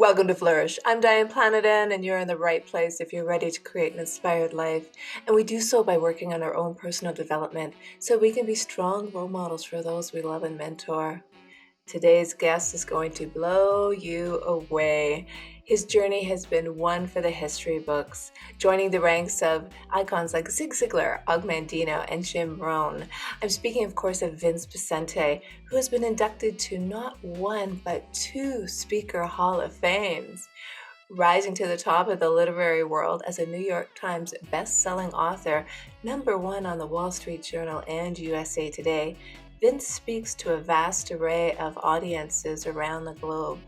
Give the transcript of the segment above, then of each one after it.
Welcome to Flourish. I'm Diane Planidin, and you're in the right place if you're ready to create an inspired life. And we do so by working on our own personal development so we can be strong role models for those we love and mentor. Today's guest is going to blow you away. His journey has been one for the history books, joining the ranks of icons like Zig Ziglar, Og Mandino, and Jim Rohn. I'm speaking, of course, of Vince Poscente, who has been inducted to not one but two Speaker Hall of Fames. Rising to the top of the literary world as a New York Times best-selling author, #1 on the Wall Street Journal and USA Today, Vince speaks to a vast array of audiences around the globe.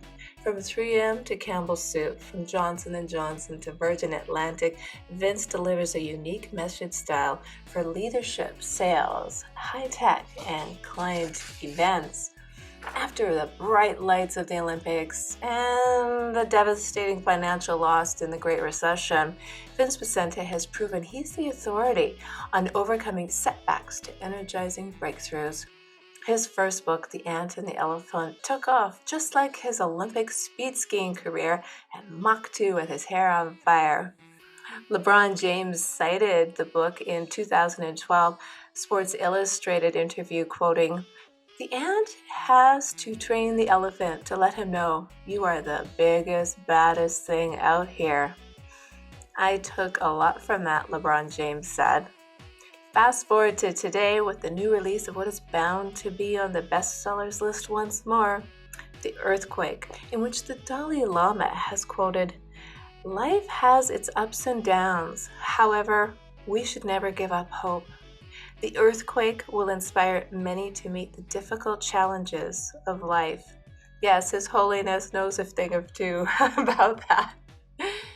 From 3M to Campbell's Soup, from Johnson & Johnson to Virgin Atlantic, Vince delivers a unique message style for leadership, sales, high-tech, and client events. After the bright lights of the Olympics and the devastating financial loss in the Great Recession, Vince Poscente has proven he's the authority on overcoming setbacks to energizing breakthroughs. His first book, The Ant and the Elephant, took off just like his Olympic speed skiing career at Mach 2 with his hair on fire. LeBron James cited the book in 2012 Sports Illustrated interview, quoting, "The ant has to train the elephant to let him know you are the biggest, baddest thing out here." I took a lot from that, LeBron James said. Fast forward to today with the new release of what is bound to be on the bestsellers list once more, The Earthquake, in which the Dalai Lama has quoted, "Life has its ups and downs. However, we should never give up hope. The earthquake will inspire many to meet the difficult challenges of life." Yes, His Holiness knows a thing or two about that.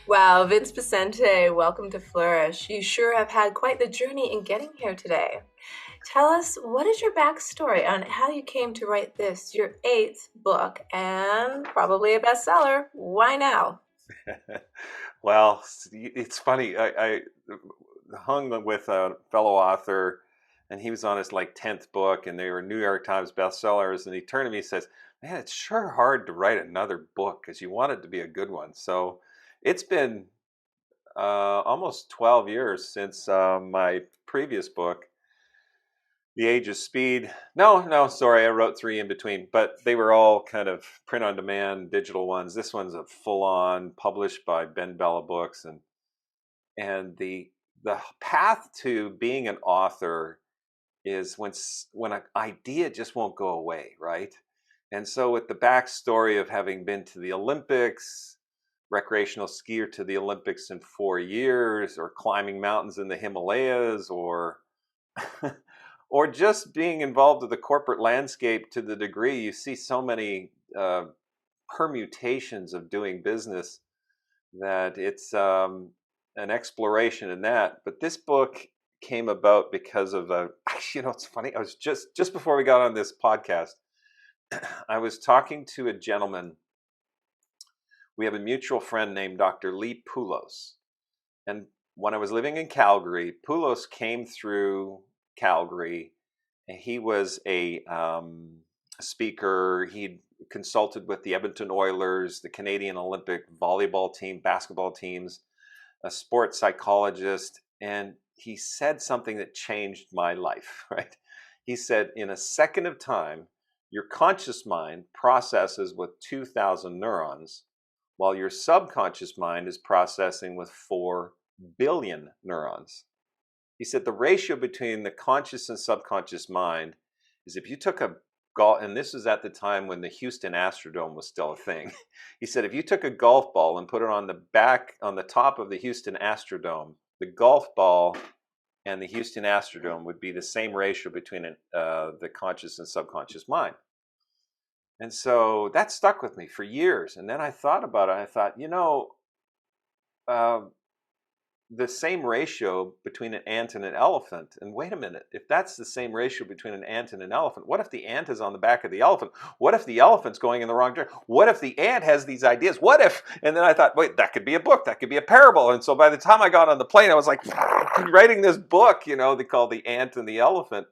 Wow, Vince Poscente, welcome to Flourish. You sure have had quite the journey in getting here today. Tell us, what is your backstory on how you came to write this, your 8th book, and probably a bestseller? Why now? Well, it's funny. I hung with a fellow author, and he was on his 10th book, and they were New York Times bestsellers. And he turned to me and says, "Man, it's sure hard to write another book because you want it to be a good one." So it's been almost 12 years since my previous book, The Age of Speed. No, sorry, I wrote 3 in between, but they were all kind of print on demand, digital ones. This one's a full on, published by Ben Bella Books, and the path to being an author is when an idea just won't go away, right? And so with the backstory of having been to the Olympics, recreational skier to the Olympics in 4 years, or climbing mountains in the Himalayas, or or just being involved with the corporate landscape to the degree you see so many permutations of doing business that it's an exploration in that. But this book came about because of it's funny. I was just before we got on this podcast, I was talking to a gentleman. We have a mutual friend named Dr. Lee Poulos. And when I was living in Calgary, Poulos came through Calgary, and he was a speaker. He'd consulted with the Edmonton Oilers, the Canadian Olympic volleyball team, basketball teams, a sports psychologist, and he said something that changed my life, right? He said, in a second of time, your conscious mind processes with 2,000 neurons, while your subconscious mind is processing with 4 billion neurons. He said the ratio between the conscious and subconscious mind is, if you took a golf, and this was at the time when the Houston Astrodome was still a thing. He said if you took a golf ball and put it on the top of the Houston Astrodome, the golf ball and the Houston Astrodome would be the same ratio between the conscious and subconscious mind. And so that stuck with me for years. And then I thought about it. I thought, the same ratio between an ant and an elephant. And wait a minute, if that's the same ratio between an ant and an elephant, what if the ant is on the back of the elephant? What if the elephant's going in the wrong direction? What if the ant has these ideas? What if? And then I thought, wait, that could be a book. That could be a parable. And so by the time I got on the plane, I was like writing this book, they call The Ant and the Elephant.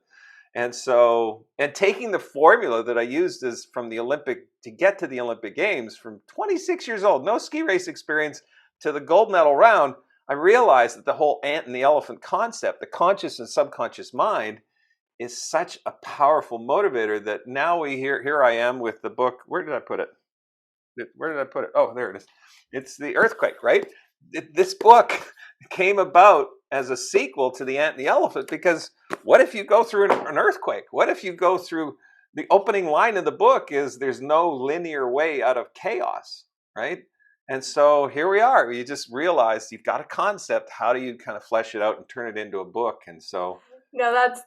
And so, and taking the formula that I used is from the Olympic to get to the Olympic Games from 26 years old, no ski race experience, to the gold medal round, I realized that the whole ant and the elephant concept, the conscious and subconscious mind, is such a powerful motivator that now here I am with the book. Where did I put it? Where did I put it? Oh, there it is. It's the earthquake, right? This book came about as a sequel to The Ant and the Elephant, because what if you go through an earthquake? What if you go through, the opening line of the book is there's no linear way out of chaos, right? And so here we are. You just realize you've got a concept. How do you kind of flesh it out and turn it into a book? And so, No, that's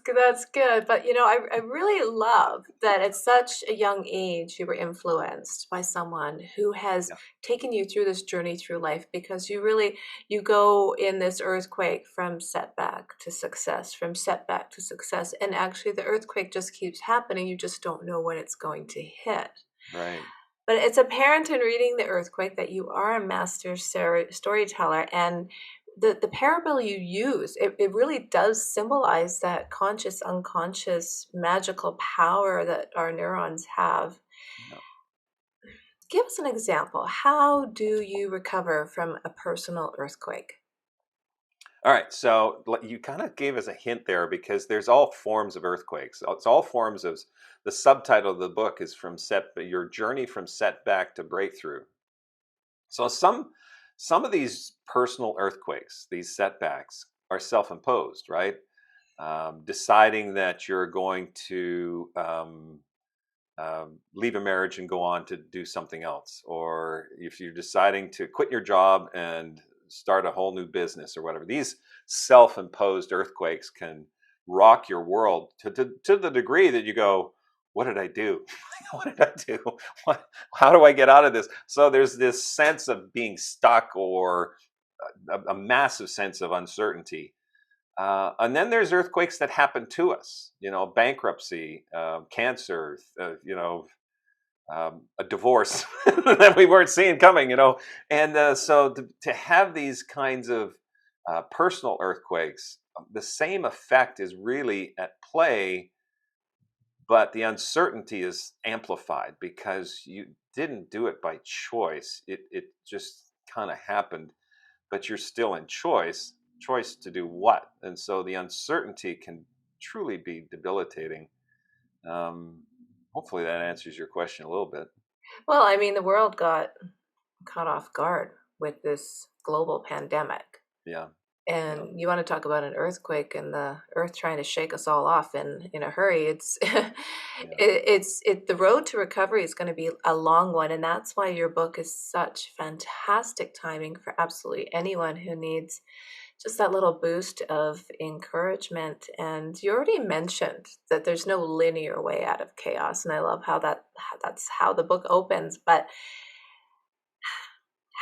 good. That's good. But I really love that at such a young age you were influenced by someone who has yeah, taken you through this journey through life, because you go in this earthquake from setback to success, from setback to success, and actually the earthquake just keeps happening. You just don't know when it's going to hit. right. But it's apparent in reading The Earthquake that you are a master storyteller, and the parable you use, it really does symbolize that conscious, unconscious, magical power that our neurons have. Yeah. Give us an example. How do you recover from a personal earthquake? All right, so you kind of gave us a hint there, because there's all forms of earthquakes. It's all forms of, the subtitle of the book is your journey from setback to breakthrough. So some of these personal earthquakes, these setbacks, are self-imposed, right? Deciding that you're going to leave a marriage and go on to do something else, or if you're deciding to quit your job and start a whole new business or whatever. These self-imposed earthquakes can rock your world to the degree that you go, what did I do? What did I do? How do I get out of this? So there's this sense of being stuck, or a massive sense of uncertainty. And then there's earthquakes that happen to us, bankruptcy, cancer, a divorce that we weren't seeing coming. And so to have these kinds of personal earthquakes, the same effect is really at play, but the uncertainty is amplified because you didn't do it by choice. It just kind of happened, but you're still in choice to do what. And so the uncertainty can truly be debilitating. Um, Hopefully that answers your question a little bit. Well, I mean, the world got caught off guard with this global pandemic. Yeah. Yeah. And you want to talk about an earthquake and the earth trying to shake us all off in a hurry. It's Yeah. the road to recovery is going to be a long one, and that's why your book is such fantastic timing for absolutely anyone who needs just that little boost of encouragement. And you already mentioned that there's no linear way out of chaos, and I love that's how the book opens. But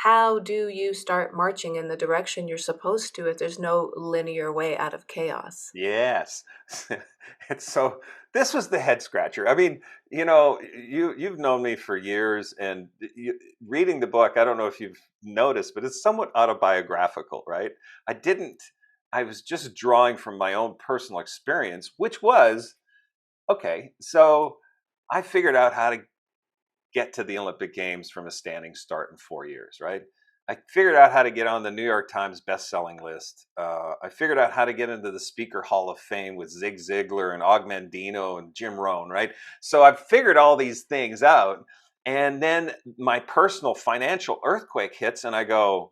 how do you start marching in the direction you're supposed to if there's no linear way out of chaos? Yes. And so this was the head scratcher. I mean, you've known me for years, and reading the book, I don't know if you've noticed, but it's somewhat autobiographical, right? I didn't. I was just drawing from my own personal experience, which was okay. So I figured out how to get to the Olympic Games from a standing start in 4 years, right? I figured out how to get on the New York Times best-selling list. I figured out how to get into the Speaker Hall of Fame with Zig Ziglar and Og Mandino and Jim Rohn, right? So I've figured all these things out. And then my personal financial earthquake hits, and I go,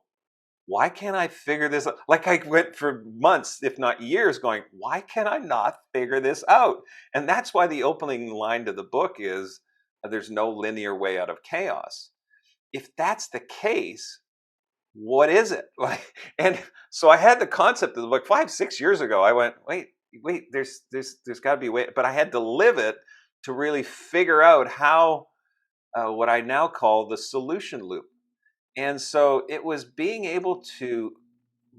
why can't I figure this out? Like, I went for months, if not years, going, why can I not figure this out? And that's why the opening line to the book is, there's no linear way out of chaos. If that's the case, what is it? Like, and so I had the concept of the book 5, 6 years ago. I went, wait, there's got to be a way, but I had to live it to really figure out how, what I now call the solution loop. And so it was being able to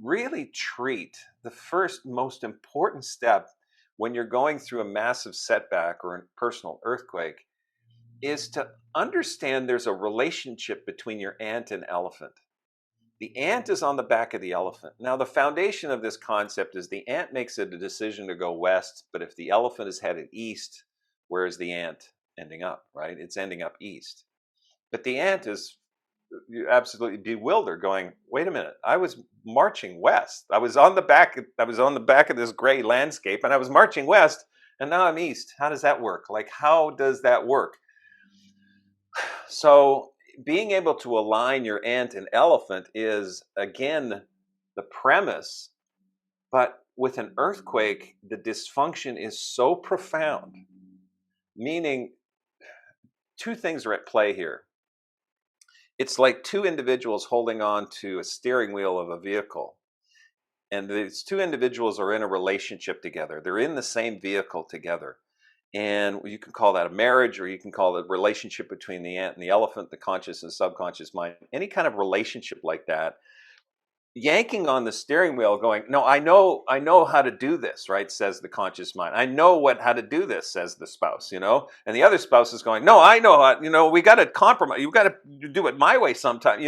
really treat the first most important step when you're going through a massive setback or a personal earthquake, is to understand there's a relationship between your ant and elephant. The ant is on the back of the elephant. Now, the foundation of this concept is the ant makes a decision to go west, but if the elephant is headed east, where is the ant ending up, right? It's ending up east. But the ant is absolutely bewildered, going, wait a minute, I was marching west. I was on the back of this gray landscape, and I was marching west, and now I'm east. How does that work? Like, how does that work? So being able to align your ant and elephant is, again, the premise. But with an earthquake, the dysfunction is so profound, meaning two things are at play here. It's like two individuals holding on to a steering wheel of a vehicle. And these two individuals are in a relationship together. They're in the same vehicle together. And you can call that a marriage, or you can call it a relationship between the ant and the elephant, the conscious and subconscious mind. Any kind of relationship like that, yanking on the steering wheel, going, no, I know how to do this, right? Says the conscious mind. I know how to do this, says the spouse, and the other spouse is going, no, I know how, we got to compromise. You got to do it my way sometime.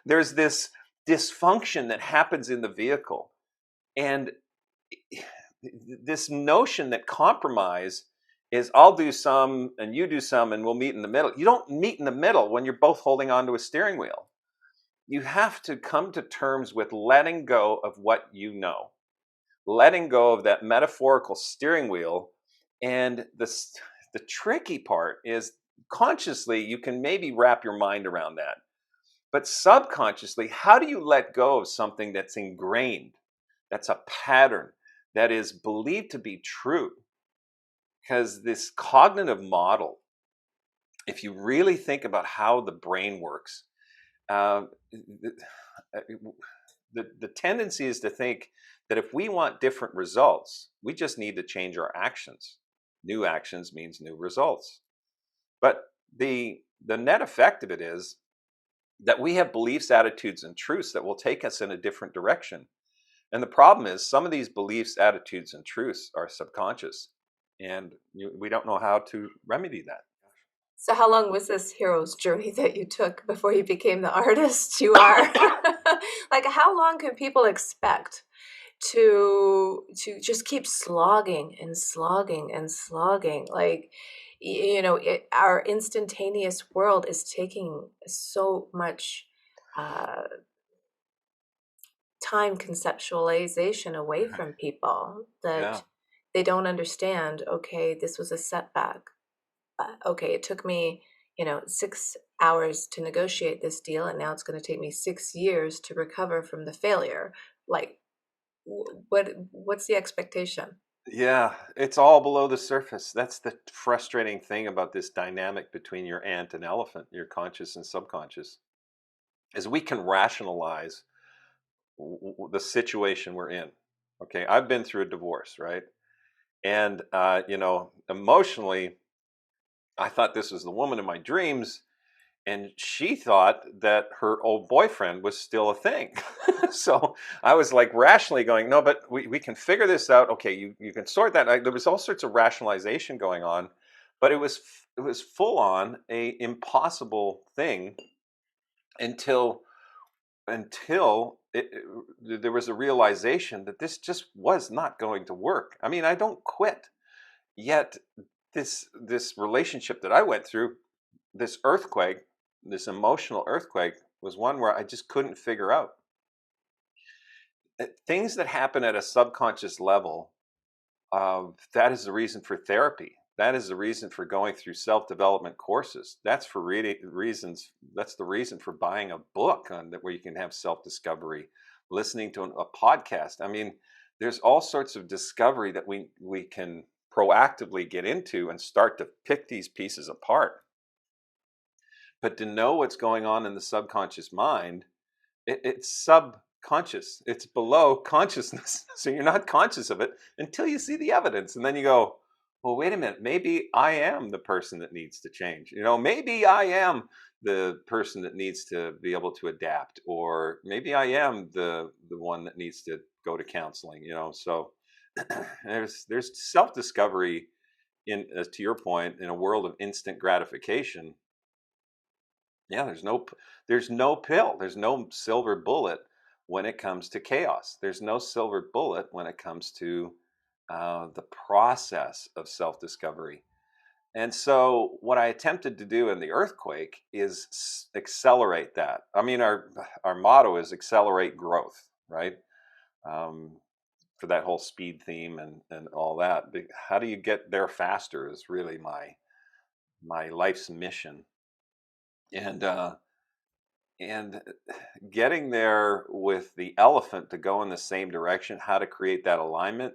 There's this dysfunction that happens in the vehicle. And this notion that compromise is I'll do some and you do some and we'll meet in the middle. You don't meet in the middle when you're both holding onto a steering wheel. You have to come to terms with letting go of what you know, letting go of that metaphorical steering wheel. And the tricky part is consciously, you can maybe wrap your mind around that. But subconsciously, how do you let go of something that's ingrained, that's a pattern, that is believed to be true? Because this cognitive model, if you really think about how the brain works, uh, the tendency is to think that if we want different results, we just need to change our actions. New actions means new results. But the net effect of it is that we have beliefs, attitudes, and truths that will take us in a different direction. And the problem is some of these beliefs, attitudes, and truths are subconscious, and we don't know how to remedy that. So how long was this hero's journey that you took before you became the artist you are? Like, how long can people expect to just keep slogging and slogging and slogging? Like, our instantaneous world is taking so much time conceptualization away from people that Yeah. they don't understand, okay, this was a setback. Okay, it took me, 6 hours to negotiate this deal, and now it's going to take me 6 years to recover from the failure. Like, what's the expectation? Yeah, it's all below the surface. That's the frustrating thing about this dynamic between your ant and elephant, your conscious and subconscious, is we can rationalize the situation we're in. Okay, I've been through a divorce, right? And emotionally, I thought this was the woman of my dreams, and she thought that her old boyfriend was still a thing. So I was like rationally going, no, but we can figure this out. Okay, you can sort that. There was all sorts of rationalization going on, but it was full on a impossible thing until there was a realization that this just was not going to work. I mean, I don't quit. Yet this relationship that I went through, this earthquake, this emotional earthquake, was one where I just couldn't figure out. Things that happen at a subconscious level, that is the reason for therapy. That is the reason for going through self-development courses. That's for reasons. That's the reason for buying a book where you can have self-discovery, listening to a podcast. I mean, there's all sorts of discovery that we can proactively get into and start to pick these pieces apart. But to know what's going on in the subconscious mind, it's subconscious. It's below consciousness. So you're not conscious of it until you see the evidence. And then you go, well, wait a minute. Maybe I am the person that needs to change. Maybe I am the person that needs to be able to adapt, or maybe I am the one that needs to go to counseling. So there's self-discovery to your point, in a world of instant gratification. Yeah, there's no pill. There's no silver bullet when it comes to chaos. There's no silver bullet when it comes to the process of self-discovery. And so, what I attempted to do in the earthquake is accelerate that. I mean, our motto is accelerate growth, right? Um, for that whole speed theme and all that. How do you get there faster is really my life's mission. And and getting there with the elephant to go in the same direction, how to create that alignment,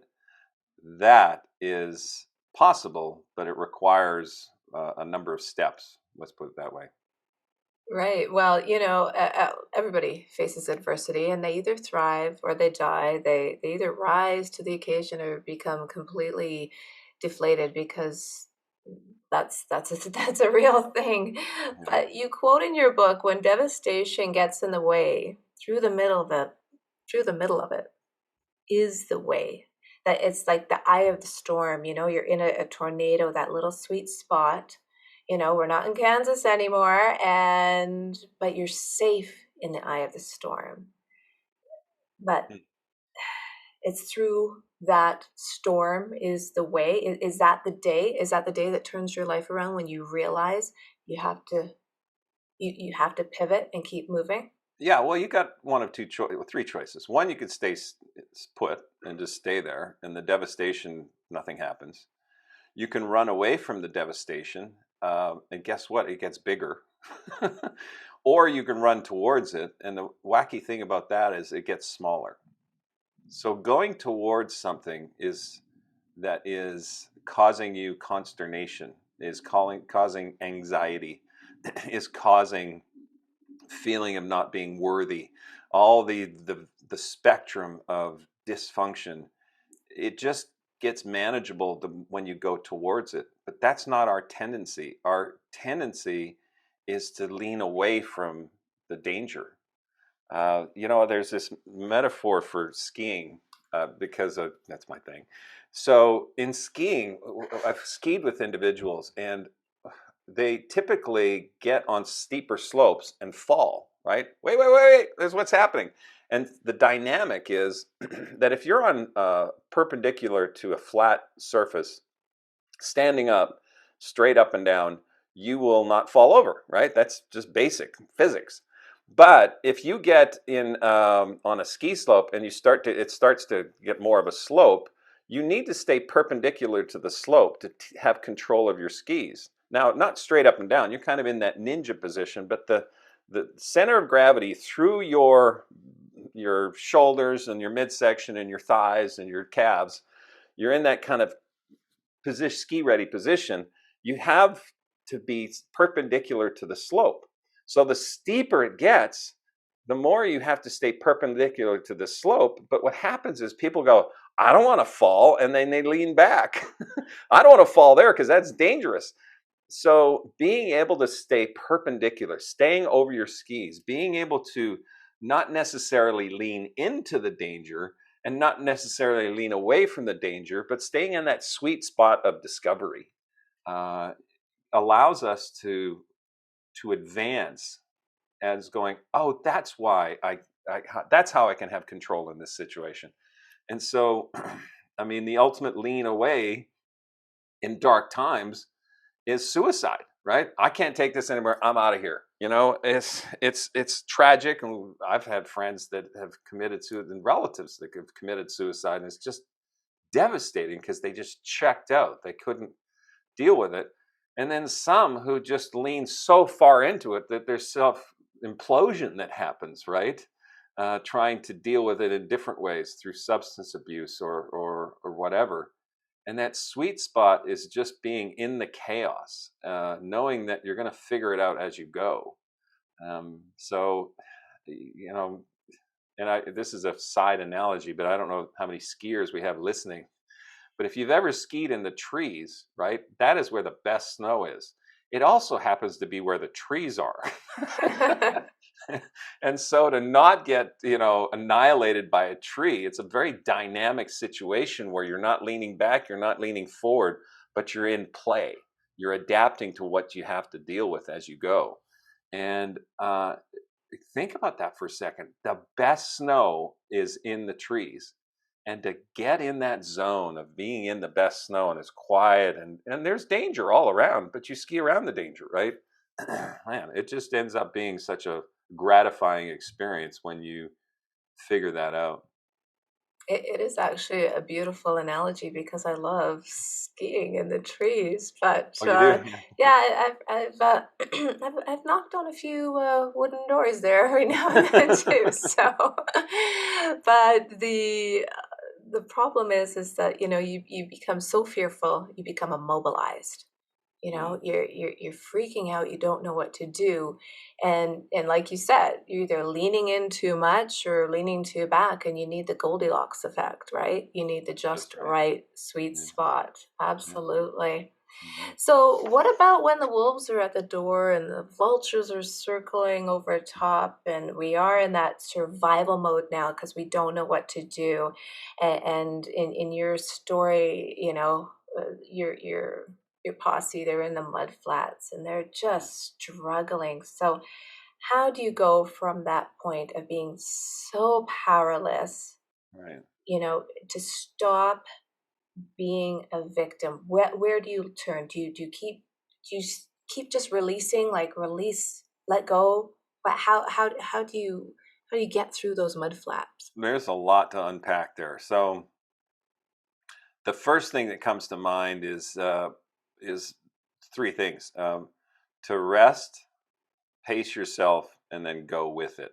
that is possible, but it requires a number of steps. Let's put it that way. Right. Well, everybody faces adversity and they either thrive or they die. They either rise to the occasion or become completely deflated because that's a real thing. Yeah. But you quote in your book, when devastation gets in the way, through the middle of it is the way. That it's like the eye of the storm, you're in a tornado, that little sweet spot. We're not in Kansas anymore, but you're safe in the eye of the storm. But Mm. it's through that storm is the way. Is that the day? Is that the day that turns your life around when you realize you have to you have to pivot and keep moving? Yeah, well, you got one of three choices. One, you could stay put and just stay there, and the devastation, nothing happens. You can run away from the devastation, and guess what? It gets bigger. Or you can run towards it, and the wacky thing about that is it gets smaller. So going towards something that is causing you consternation, is causing anxiety, is causing feeling of not being worthy, all the spectrum of dysfunction, it just gets manageable when you go towards it. But that's not our tendency. Our tendency is to lean away from the danger. There's this metaphor for skiing because that's my thing. So in skiing, I've skied with individuals, and they typically get on steeper slopes and fall, right? Wait. There's what's happening. And the dynamic is that if you're on perpendicular to a flat surface, standing up, straight up and down, you will not fall over, right? That's just basic physics. But if you get in on a ski slope and it starts to get more of a slope, you need to stay perpendicular to the slope to have control of your skis. Now, not straight up and down. You're kind of in that ninja position, but the center of gravity through your shoulders and your midsection and your thighs and your calves, you're in that kind of ski ready position. You have to be perpendicular to the slope. So the steeper it gets, the more you have to stay perpendicular to the slope. But what happens is people go, I don't want to fall, and then they lean back. I don't want to fall there because that's dangerous. So being able to stay perpendicular, staying over your skis, being able to not necessarily lean into the danger and not necessarily lean away from the danger, but staying in that sweet spot of discovery uh, allows us to advance as going, oh, that's why that's how I can have control in this situation. And so, I mean, the ultimate lean away in dark times is suicide, right? I can't take this anymore. I'm out of here. It's tragic, and I've had friends that have committed suicide and relatives that have committed suicide, and it's just devastating because they just checked out. They couldn't deal with it. And then some who just lean so far into it that there's self implosion that happens, right? Trying to deal with it in different ways through substance abuse or whatever. And that sweet spot is just being in the chaos, knowing that you're going to figure it out as you go. So, you know, this is a side analogy, but I don't know how many skiers we have listening. But if you've ever skied in the trees, right, that is where the best snow is. It also happens to be where the trees are. And so to not get, annihilated by a tree, it's a very dynamic situation where you're not leaning back, you're not leaning forward, but you're in play. You're adapting to what you have to deal with as you go. And think about that for a second. The best snow is in the trees. And to get in that zone of being in the best snow, and it's quiet, and there's danger all around, but you ski around the danger, right? Man, it just ends up being such a gratifying experience when you figure that out. It is actually a beautiful analogy because I love skiing in the trees. But Oh, you do? yeah, I've knocked on a few wooden doors there every now and then too. So, but the problem is that you become so fearful, you become immobilized. Mm, You're freaking out, you don't know what to do. And like you said, you're either leaning in too much or leaning too back, and you need the Goldilocks effect, right? You need the that's just right. right sweet Yeah, spot. yeah. Absolutely. Mhm. So what about when the wolves are at the door and the vultures are circling over top, and we are in that survival mode now because we don't know what to do? And in your story, your posse, they're in the mud flats and they're Yeah, just struggling. So how do you go from that point of being so powerless, right. to stop being a victim? Where do you turn? Do you keep just releasing, like release, let go? But how do you get through those mud flaps? There's a lot to unpack there. So the first thing that comes to mind is three things: to rest, pace yourself, and then go with it.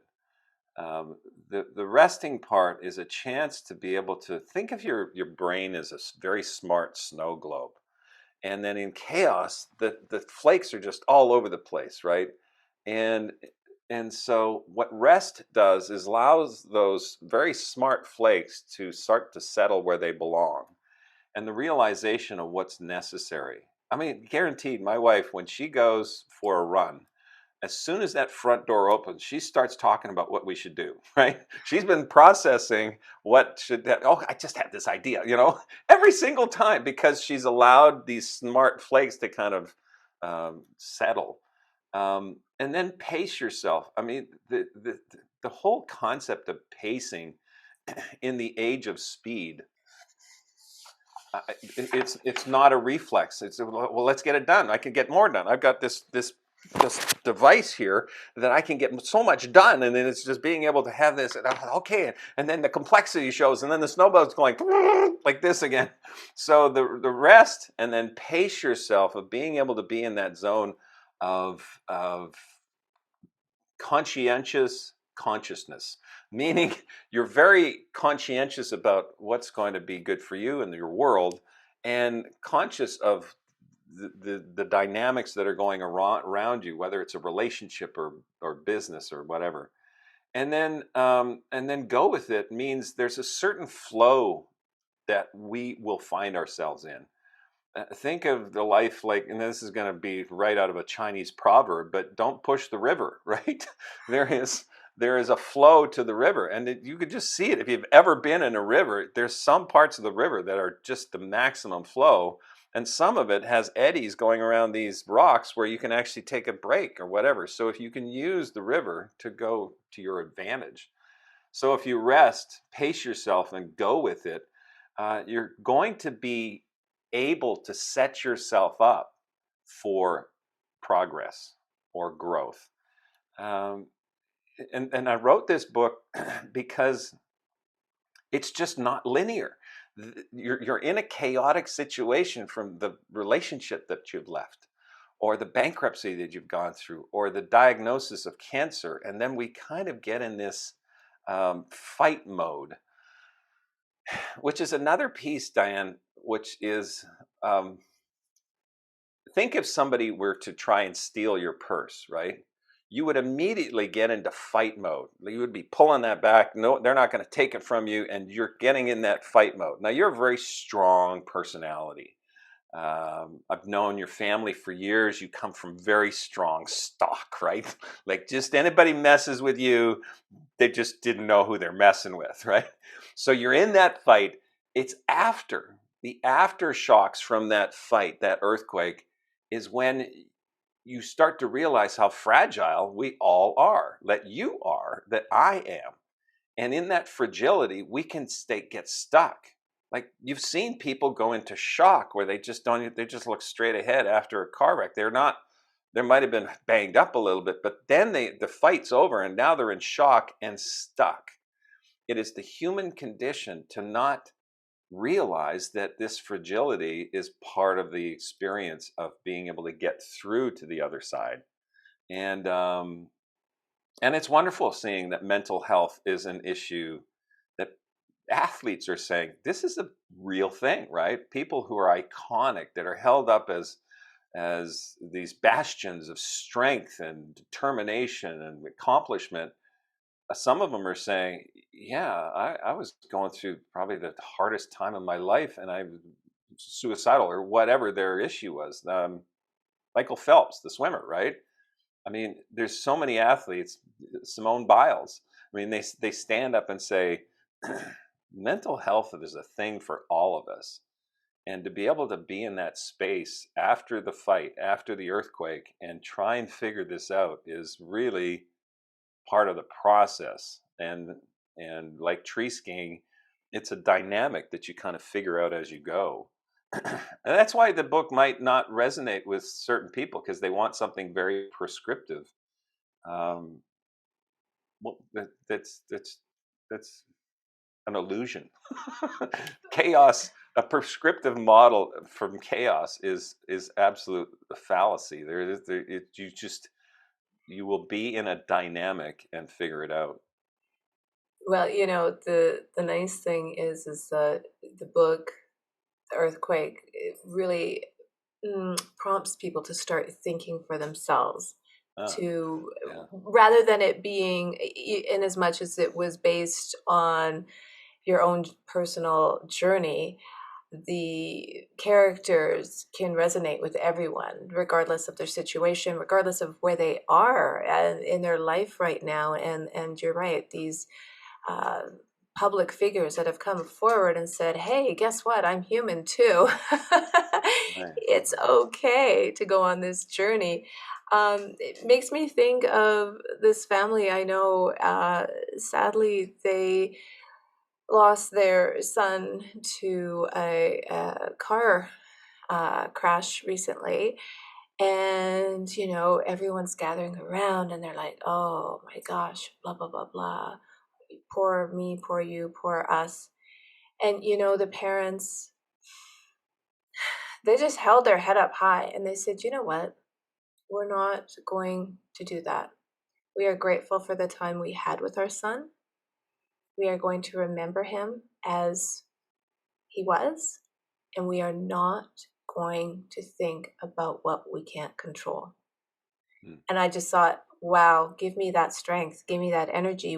The resting part is a chance to be able to think of your brain as a very smart snow globe, and then in chaos, the flakes are just all over the place, right? And and so what rest does is allows those very smart flakes to start to settle where they belong, and the realization of what's necessary. I mean, guaranteed, my wife, when she goes for a run, as soon as that front door opens, she starts talking about what we should do, right? She's been processing what should, oh, I just had this idea, every single time because she's allowed these smart flakes to kind of settle. And then pace yourself. I mean, the whole concept of pacing in the age of speed, it's not a reflex. It's well, let's get it done. I can get more done. I've got this device here that I can get so much done, and then it's just being able to have this. And okay, and then the complexity shows, and then the snowball's going like this again. So the rest and then pace yourself of being able to be in that zone of conscientious consciousness, meaning you're very conscientious about what's going to be good for you and your world, and conscious of the dynamics that are going around you, whether it's a relationship or business or whatever. And then go with it means there's a certain flow that we will find ourselves in. Think of the life like, and this is going to be right out of a Chinese proverb, but don't push the river, right? there is there is a flow to the river, and you could just see it if you've ever been in a river. There's some parts of the river that are just the maximum flow, and some of it has eddies going around these rocks where you can actually take a break or whatever. So if you can use the river to go to your advantage, so if you rest, pace yourself, and go with it, you're going to be able to set yourself up for progress or growth. Um, and I wrote this book because it's just not linear. You're in a chaotic situation from the relationship that you've left, or the bankruptcy that you've gone through, or the diagnosis of cancer. And then we kind of get in this fight mode, which is another piece, Diane, which is think if somebody were to try and steal your purse, right? You would immediately get into fight mode. You would be pulling that back. No, they're not going to take it from you, and you're getting in that fight mode. Now, you're a very strong personality. I've known your family for years. You come from very strong stock, right? Like just anybody messes with you, they just didn't know who they're messing with, right? So you're in that fight. It's after the aftershocks from that fight, that earthquake, is when you start to realize how fragile we all are, that you are, that I am. And in that fragility, we can get stuck. Like you've seen people go into shock where they just don't, they just look straight ahead after a car wreck. They're not, there might have been banged up a little bit, but then the fight's over and now they're in shock and stuck. It is the human condition to not realize that this fragility is part of the experience of being able to get through to the other side. And and it's wonderful seeing that mental health is an issue that athletes are saying this is a real thing, right? People who are iconic, that are held up as these bastions of strength and determination and accomplishment. Some of them are saying, yeah, I was going through probably the hardest time of my life and I'm suicidal or whatever their issue was. Michael Phelps, the swimmer, right? I mean, there's so many athletes, Simone Biles. I mean, they stand up and say, mental health is a thing for all of us. And to be able to be in that space after the fight, after the earthquake, and try and figure this out is really part of the process. And like tree skiing, it's a dynamic that you kind of figure out as you go. And that's why the book might not resonate with certain people because they want something very prescriptive. Um, well, that's an illusion. Chaos, a prescriptive model from chaos is absolute fallacy. You will be in a dynamic and figure it out. Well, the nice thing is that the book, The Earthquake, it really prompts people to start thinking for themselves, Ah, to yeah, rather than it being, in as much as it was based on your own personal journey, the characters can resonate with everyone, regardless of their situation, regardless of where they are in their life right now. And you're right, these uh, public figures that have come forward and said, "Hey, guess what? I'm human too. right, It's right. okay to go on this journey." It makes me think of this family I know. Sadly, they lost their son to a car crash recently. And, everyone's gathering around and they're like, "Oh my gosh, blah, blah, blah, blah. Poor me, poor you, poor us." And, the parents, they just held their head up high and they said, "You know what? We're not going to do that. We are grateful for the time we had with our son. We are going to remember him as he was, and we are not going to think about what we can't control." Hmm. And I just thought, wow, give me that strength, give me that energy.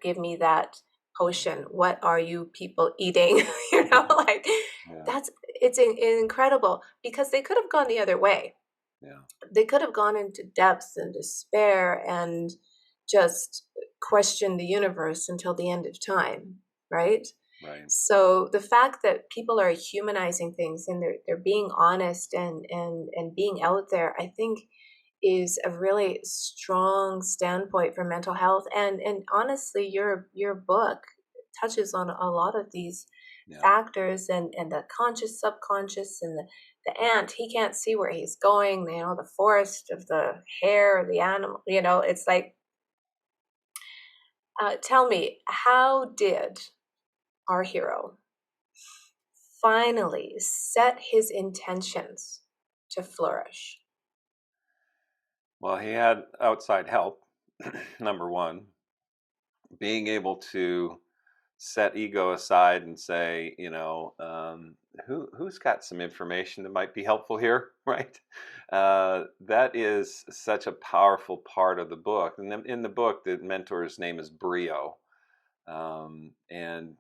Give me that potion? What are you people eating? Like Yeah, it's incredible because they could have gone the other way. yeah, They could have gone into depths and despair and just questioned the universe until the end of time, right? right. So the fact that people are humanizing things and they're being honest and being out there, I think is a really strong standpoint for mental health. And honestly, your book touches on a lot of these Yeah, factors and the conscious, subconscious, and the ant. He can't see where he's going. The forest of the hare, the animal. It's like, tell me, how did our hero finally set his intentions to flourish? well, he had outside help. Number one, being able to set ego aside and say, who's got some information that might be helpful here, right? That is such a powerful part of the book. And then in the book, the mentor's name is Brio, and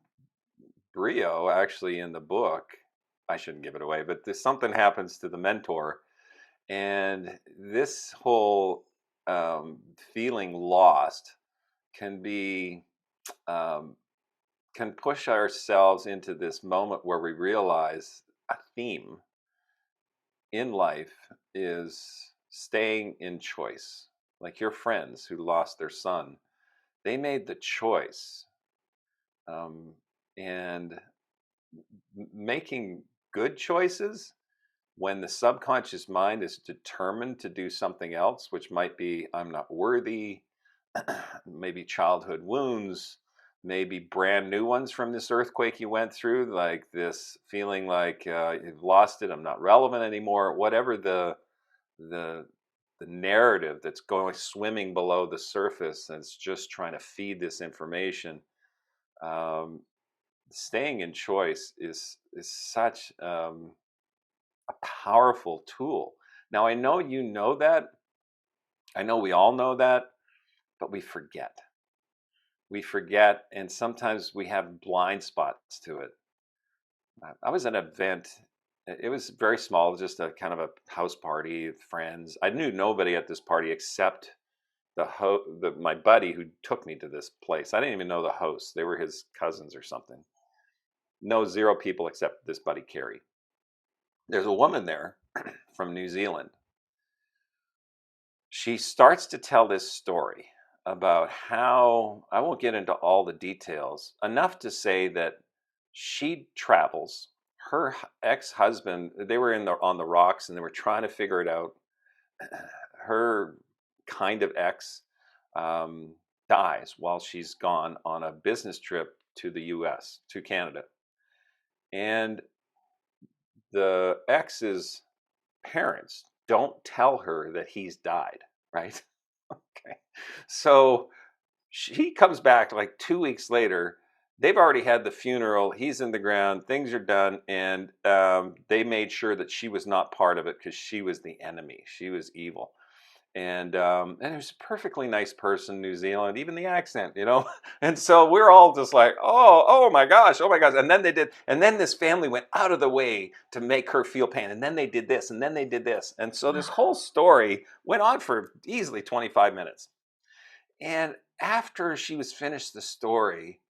Brio actually in the book, I shouldn't give it away, but something happens to the mentor, and this whole feeling lost can be. Um, can push ourselves into this moment where we realize a theme in life is staying in choice. Like your friends who lost their son, they made the choice. And making good choices when the subconscious mind is determined to do something else, which might be I'm not worthy, maybe childhood wounds, maybe brand new ones from this earthquake you went through, like this feeling like you've lost it, I'm not relevant anymore, whatever the the narrative that's going swimming below the surface and it's just trying to feed this information. Um, Staying in choice is such a powerful tool. Now I know you know that. I know we all know that, but we forget. We forget, and sometimes we have blind spots to it. I was at an event. It was very small, just a kind of a house party with friends. I knew nobody at this party except my buddy who took me to this place. I didn't even know the hosts. They were his cousins or something. No, zero people except this buddy Carrie. There's a woman there from New Zealand. She starts to tell this story about how, I won't get into all the details, enough to say that she travels. Her ex-husband, they were on the rocks and they were trying to figure it out. Her kind of ex dies while she's gone on a business trip to the US, to Canada. And the ex's parents don't tell her that he's died, right? Okay. So she comes back like 2 weeks later. They've already had the funeral. He's in the ground. Things are done. And they made sure that she was not part of it because she was the enemy. She was evil. And it was a perfectly nice person, New Zealand, even the accent, you know. And so we're all just like, oh my gosh, oh my gosh. And then this family went out of the way to make her feel pain. And then they did this, and then they did this. And so this whole story went on for easily 25 minutes. And after she was finished the story,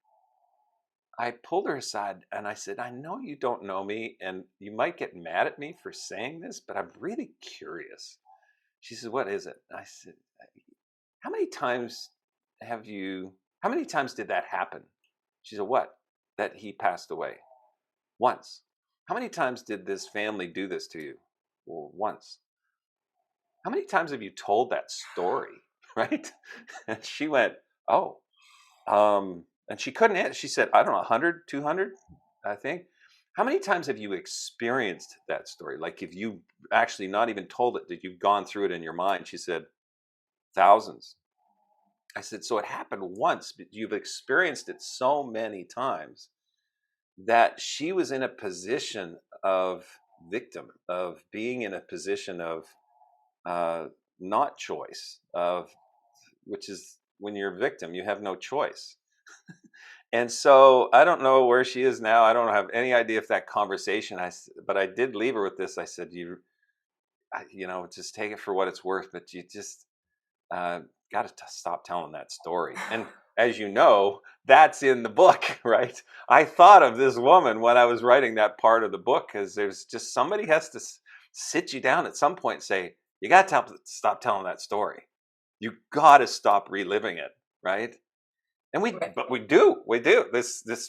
I pulled her aside and I said, I know you don't know me, and you might get mad at me for saying this, but I'm really curious. She said, what is it? I said, how many times how many times did that happen? She said, what? That he passed away? Once. How many times did this family do this to you? Well, once. How many times have you told that story? Right? And she went, oh. And she couldn't answer. She said, I don't know, 100, 200, I think. How many times have you experienced that story? Like if you actually not even told it, that you've gone through it in your mind? She said, thousands. I said, so it happened once, but you've experienced it so many times that she was in a position of victim, of being in a position of not choice, of which is when you're a victim, you have no choice. And so I don't know where she is now. I don't have any idea if that conversation. But I did leave her with this. I said, just take it for what it's worth. But you just got to stop telling that story. And as you know, that's in the book, right? I thought of this woman when I was writing that part of the book, because there's just somebody has to sit you down at some point and say, you got to stop telling that story. You got to stop reliving it, right? And Right. but we do this at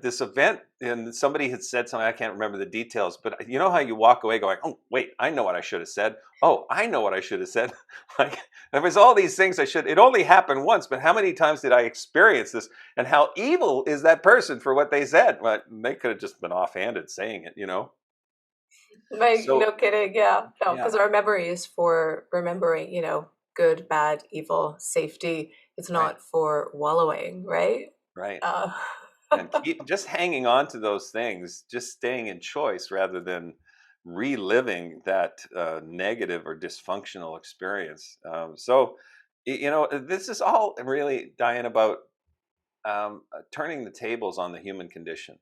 this event, and somebody had said something, I can't remember the details, but you know how you walk away going, oh wait, I know what I should have said. Oh, I know what I should have said. Like there was all these things it only happened once, but how many times did I experience this, and how evil is that person for what they said? But they could have just been offhanded saying it, Like, so no kidding. Yeah. No, yeah, because our memory is for remembering, good, bad, evil, safety. It's right, not for wallowing, right? right. Uh, And keep just hanging on to those things, just staying in choice rather than reliving that negative or dysfunctional experience. This is all really, Diane, about turning the tables on the human condition.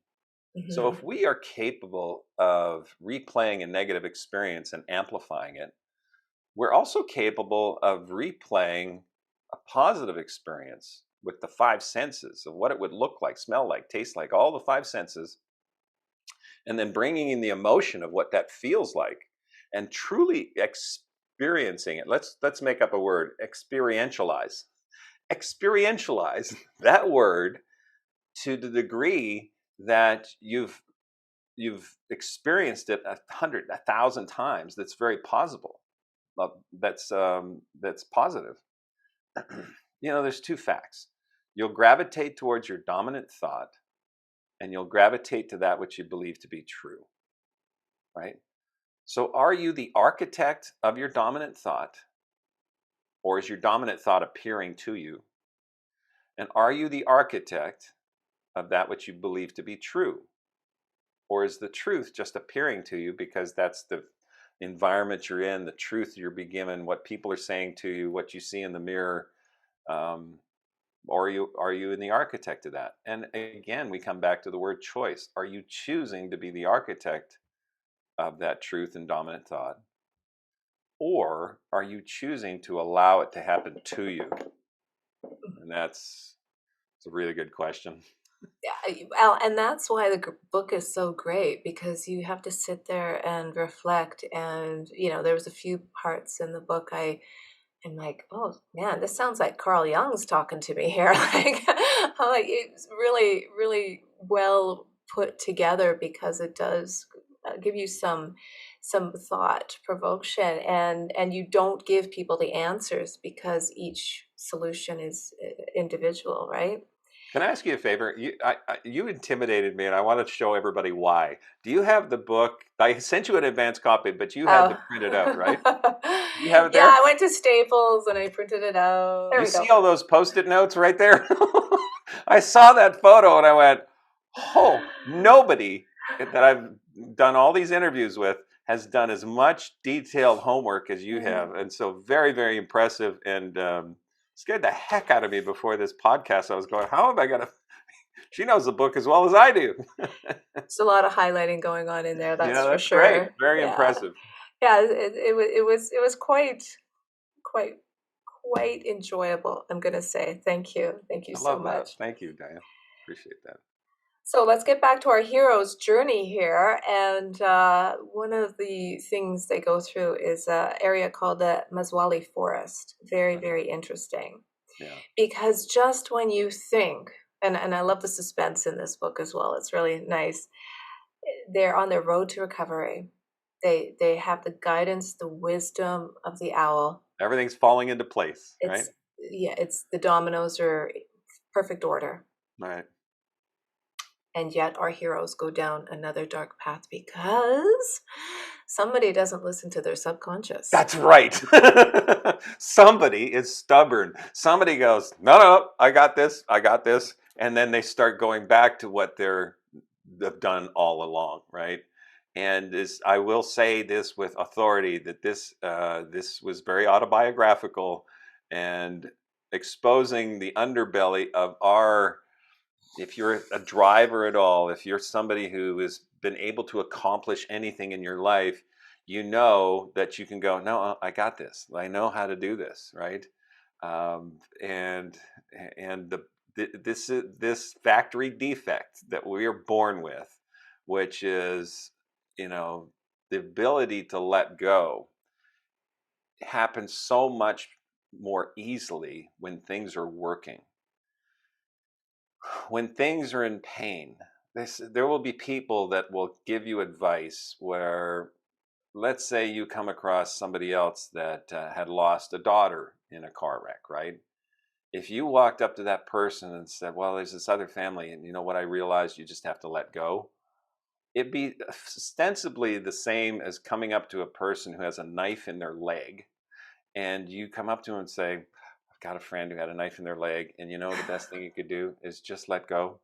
So mhm. if we are capable of replaying a negative experience and amplifying it, we're also capable of replaying a positive experience with the five senses of what it would look like, smell like, taste like, all the five senses, and then bringing in the emotion of what that feels like. and truly experiencing it. Let's make up a word. Experientialize. Experientialize that word to the degree that you've experienced it 1,000 times. That's very possible. That's positive. There's two facts. You'll gravitate towards your dominant thought, and you'll gravitate to that which you believe to be true. Right? So, are you the architect of your dominant thought, or is your dominant thought appearing to you? And are you the architect of that which you believe to be true? Or is the truth just appearing to you because that's the environment you're in, the truth you're being given, what people are saying to you, what you see in the mirror? Or are you in the architect of that? And again, we come back to the word choice. Are you choosing to be the architect of that truth and dominant thought? Or are you choosing to allow it to happen to you? And it's a really good question. Well, and that's why the book is so great, because you have to sit there and reflect. And there was a few parts in the book I'm like, oh man, this sounds like Carl Jung's talking to me here. Like it's really, really well put together, because it does give you some thought provocation, and you don't give people the answers, because each solution is individual, right? Can I ask you a favor? You intimidated me, and I want to show everybody why. Do you have the book? I sent you an advance copy, but you had to Oh. print it out, right? You have it Yeah, there? I went to Staples and I printed it out. There You we go. see all those Post-it notes right there? I saw that photo and I went, oh, nobody that I've done all these interviews with has done as much detailed homework as you have. And so very, very impressive, and scared the heck out of me before this podcast. I was going, how am I going to, she knows the book as well as I do. There's a lot of highlighting going on in there, that's Yeah, for that's great. sure. Very Yeah. impressive. Yeah, it was quite enjoyable, I'm gonna say. Thank you. Thank you I so love that. much. Thank you, Diane. Appreciate that. So let's get back to our hero's journey here. And one of the things they go through is an area called the Mazwali Forest. Very, very interesting. Yeah. Because just when you think, and I love the suspense in this book as well, it's really nice. They're on their road to recovery. They have the guidance, the wisdom of the owl. Everything's falling into place, right? It's the dominoes are perfect order. Right. And yet our heroes go down another dark path because somebody doesn't listen to their subconscious. That's right. Somebody is stubborn. Somebody goes, no, I got this. And then they start going back to what they've done all along, right? And I will say this with authority, that this was very autobiographical, and exposing the underbelly of if you're a driver at all, if you're somebody who has been able to accomplish anything in your life, you know that you can go, no, I got this. I know how to do this, right? And this factory defect that we are born with, which is, the ability to let go, happens so much more easily when things are working. When things are in pain, there will be people that will give you advice where, let's say you come across somebody else that had lost a daughter in a car wreck, right? If you walked up to that person and said, well, there's this other family, and you know what I realized, you just have to let go. It'd be ostensibly the same as coming up to a person who has a knife in their leg, and you come up to them and say, I've got a friend who had a knife in their leg, and the best thing you could do is just let go.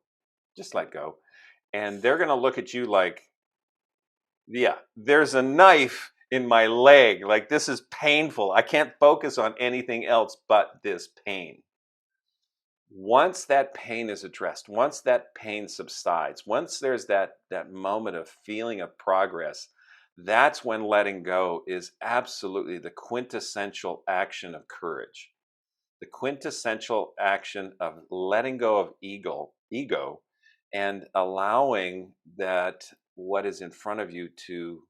Just let go. And they're going to look at you like, yeah, there's a knife in my leg. Like, this is painful. I can't focus on anything else but this pain. Once that pain is addressed, once that pain subsides, once there's that moment of feeling of progress, that's when letting go is absolutely the quintessential action of courage. The quintessential action of letting go of ego, and allowing that what is in front of you to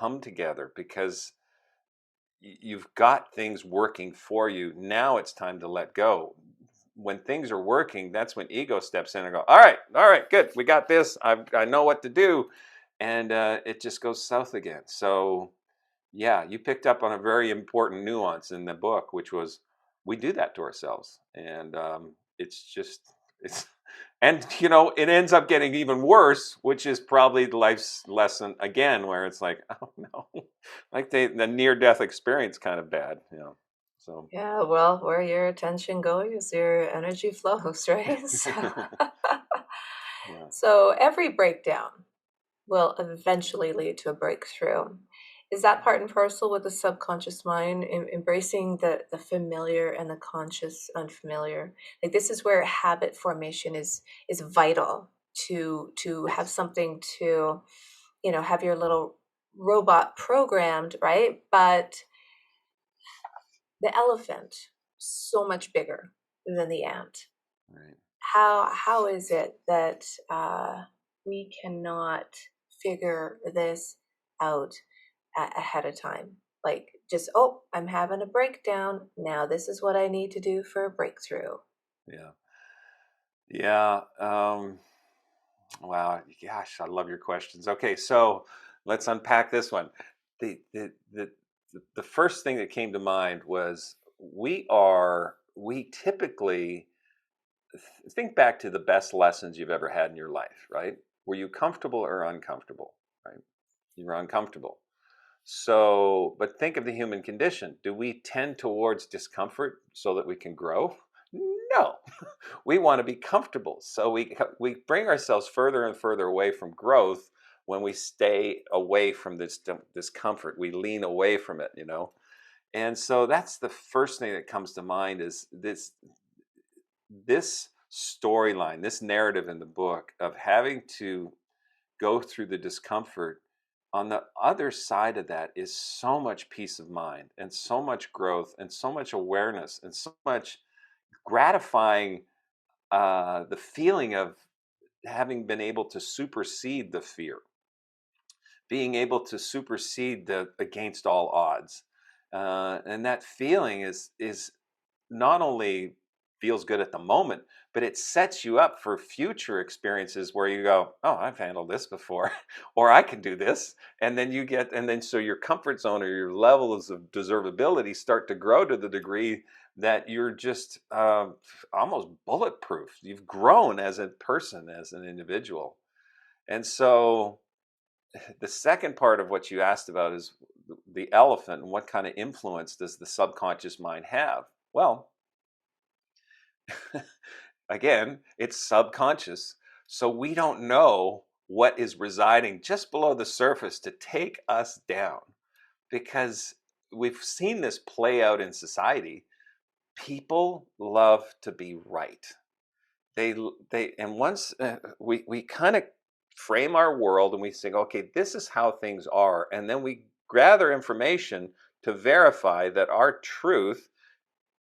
come together because you've got things working for you. Now it's time to let go. When things are working, that's when ego steps in and go, all right, good, we got this. I know what to do, and it just goes south again. So yeah, you picked up on a very important nuance in the book, which was we do that to ourselves, and it's just it's, and it ends up getting even worse, which is probably life's lesson again, where it's like, oh no, like the near death experience, kind of bad, So Yeah, well, where your attention goes, your energy flows, right? So, yeah, so every breakdown will eventually lead to a breakthrough. Is that part and parcel with the subconscious mind, embracing the familiar and the conscious unfamiliar? Like this is where habit formation is vital to have yes, something to, have your little robot programmed, right? But the elephant, so much bigger than the ant. right. How is it that we cannot figure this out ahead of time? Like just, oh, I'm having a breakdown. Now this is what I need to do for a breakthrough. Yeah, yeah. Wow, gosh, I love your questions. Okay, so let's unpack this one. The first thing that came to mind was we typically think back to the best lessons you've ever had in your life, right? Were you comfortable or uncomfortable, right? You were uncomfortable. So, but think of the human condition. Do we tend towards discomfort so that we can grow? No. We want to be comfortable. So we bring ourselves further and further away from growth when we stay away from this discomfort. We lean away from it. And so that's the first thing that comes to mind is this storyline, this narrative in the book of having to go through the discomfort. On the other side of that is so much peace of mind and so much growth and so much awareness and so much gratifying, the feeling of having been able to supersede the fear, being able to supersede the against all odds, and that feeling is not only feels good at the moment, but it sets you up for future experiences where you go, oh, I've handled this before, or I can do this. And then so your comfort zone or your levels of deservability start to grow to the degree that you're just almost bulletproof. You've grown as a person, as an individual. And so the second part of what you asked about is the elephant and what kind of influence does the subconscious mind have? Well, again, it's subconscious. So we don't know what is residing just below the surface to take us down because we've seen this play out in society. People love to be right. They and once we kind of frame our world and we think, okay, this is how things are, and then we gather information to verify that our truth,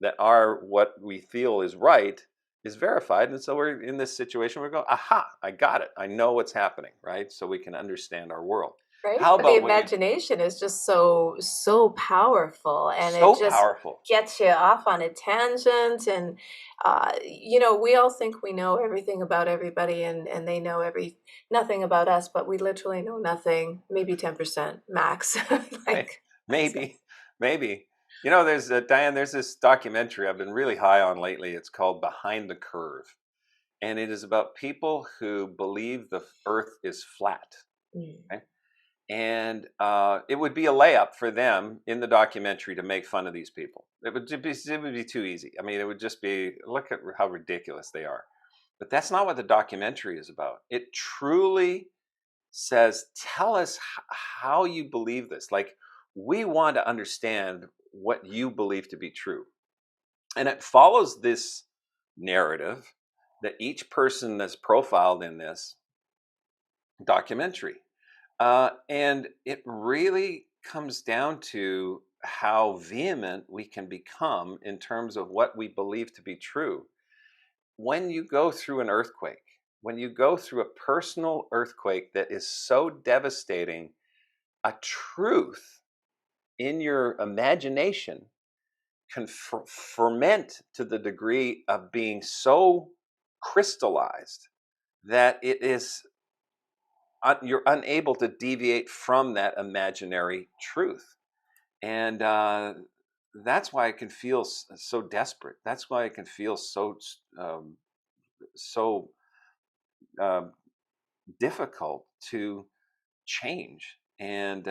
that our what we feel is right, is verified. And so we're in this situation where we go, aha, I got it, I know what's happening, right? So we can understand our world. Right? How But the about when you imagination is just so powerful, and it so just powerful? gets you off on a tangent. And we all think we know everything about everybody, and they know nothing about us, but we literally know nothing, maybe 10% max. Like that's it. Maybe, maybe. There's Diane. There's this documentary I've been really high on lately. It's called Behind the Curve, and it is about people who believe the Earth is flat. Mm. Okay? And it would be a layup for them in the documentary to make fun of these people. It would be too easy. I mean, it would just be, look at how ridiculous they are. But that's not what the documentary is about. It truly says, tell us how you believe this. Like, we want to understand what you believe to be true. And it follows this narrative that each person that's profiled in this documentary. And it really comes down to how vehement we can become in terms of what we believe to be true. When you go through an earthquake, when you go through a personal earthquake that is so devastating, a truth in your imagination can ferment to the degree of being so crystallized that it is you're unable to deviate from that imaginary truth. And that's why I can feel so desperate. That's why I can feel so um, difficult to change. And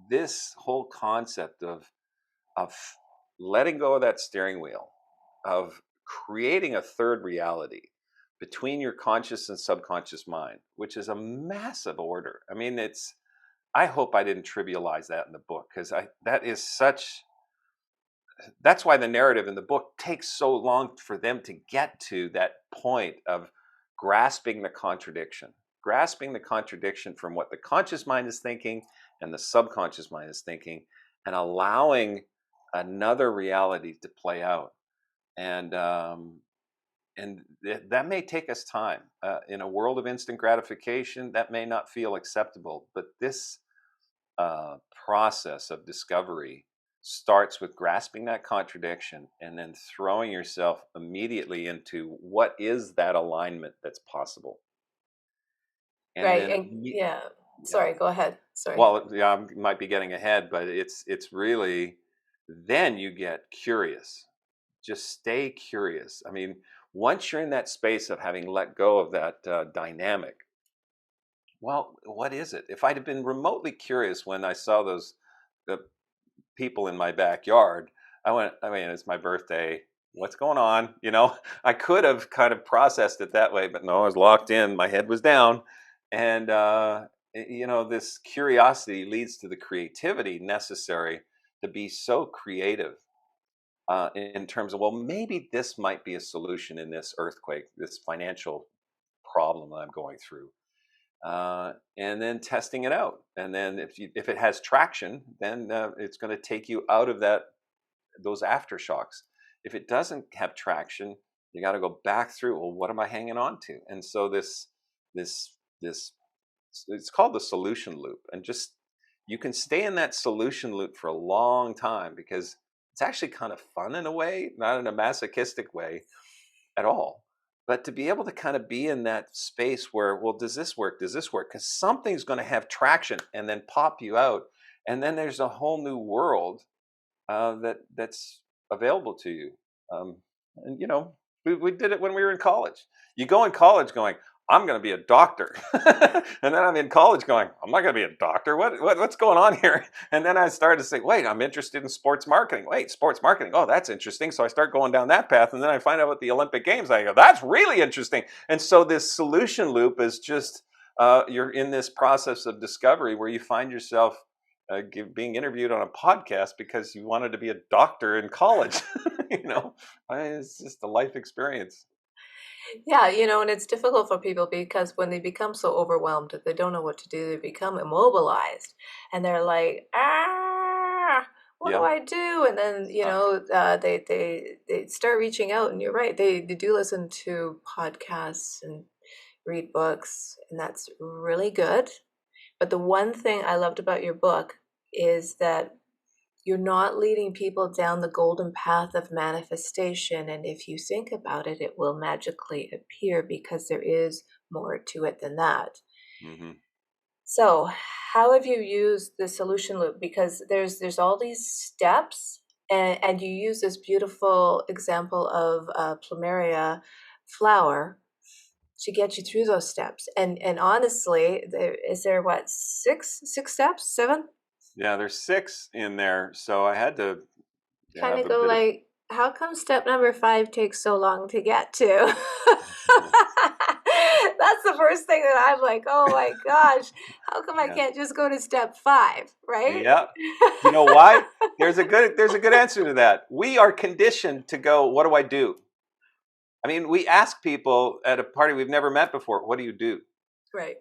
this whole concept of letting go of that steering wheel, of creating a third reality between your conscious and subconscious mind, which is a massive order. I mean, it's, I hope I didn't trivialize that in the book, because that is such, that's why the narrative in the book takes so long for them to get to that point of grasping the contradiction from what the conscious mind is thinking and the subconscious mind is thinking, and allowing another reality to play out. And that may take us time. In a world of instant gratification, that may not feel acceptable, but this process of discovery starts with grasping that contradiction and then throwing yourself immediately into what is that alignment that's possible. And Right. then, And yeah. yeah, Sorry, go ahead. Sorry. well, yeah, I might be getting ahead, but it's really, then you get curious. Just stay curious. I mean, once you're in that space of having let go of that dynamic, well, what is it? If I'd have been remotely curious when I saw those the people in my backyard, I went, I mean, it's my birthday. What's going on? You know, I could have kind of processed it that way, but no, I was locked in. My head was down. And, you know, this curiosity leads to the creativity necessary to be so creative in terms of, well, maybe this might be a solution in this earthquake, this financial problem that I'm going through. And then testing it out. And then if it has traction, then it's going to take you out of those aftershocks. If it doesn't have traction, you got to go back through. Well, what am I hanging on to? And so this it's called the solution loop, and just you can stay in that solution loop for a long time because it's actually kind of fun in a way, not in a masochistic way at all. But to be able to kind of be in that space where, well, does this work? Does this work? Because something's going to have traction and then pop you out. And then there's a whole new world that's available to you. Um, and, you know, we did it when we were in college. You go in college going, I'm going to be a doctor. And then I'm in college going, I'm not going to be a doctor. What's going on here? And then I started to say, wait, I'm interested in sports marketing. Wait, sports marketing. Oh, that's interesting. So I start going down that path. And then I find out about the Olympic Games. I go, that's really interesting. And so this solution loop is just, you're in this process of discovery where you find yourself being interviewed on a podcast because you wanted to be a doctor in college. You know, it's just a life experience. Yeah, and it's difficult for people because when they become so overwhelmed that they don't know what to do, they become immobilized and they're like, what do Yeah. I do? And then, they start reaching out, and you're right. They do listen to podcasts and read books, and that's really good. But the one thing I loved about your book is that you're not leading people down the golden path of manifestation. And if you think about it, it will magically appear because there is more to it than that. Mm-hmm. So, how have you used the solution loop? Because there's all these steps, and you use this beautiful example of plumeria flower to get you through those steps. And honestly, there what, six steps, seven? Yeah, there's 6 in there, so I had to Kind have of a go bit of. like, how come step number 5 takes so long to get to? That's the first thing that I'm like, oh my gosh, how come I Yeah, can't just go to step 5, right? yeah. You know why? There's a good answer to that. We are conditioned to go, what do I do? I mean, we ask people at a party we've never met before, what do you do? Right.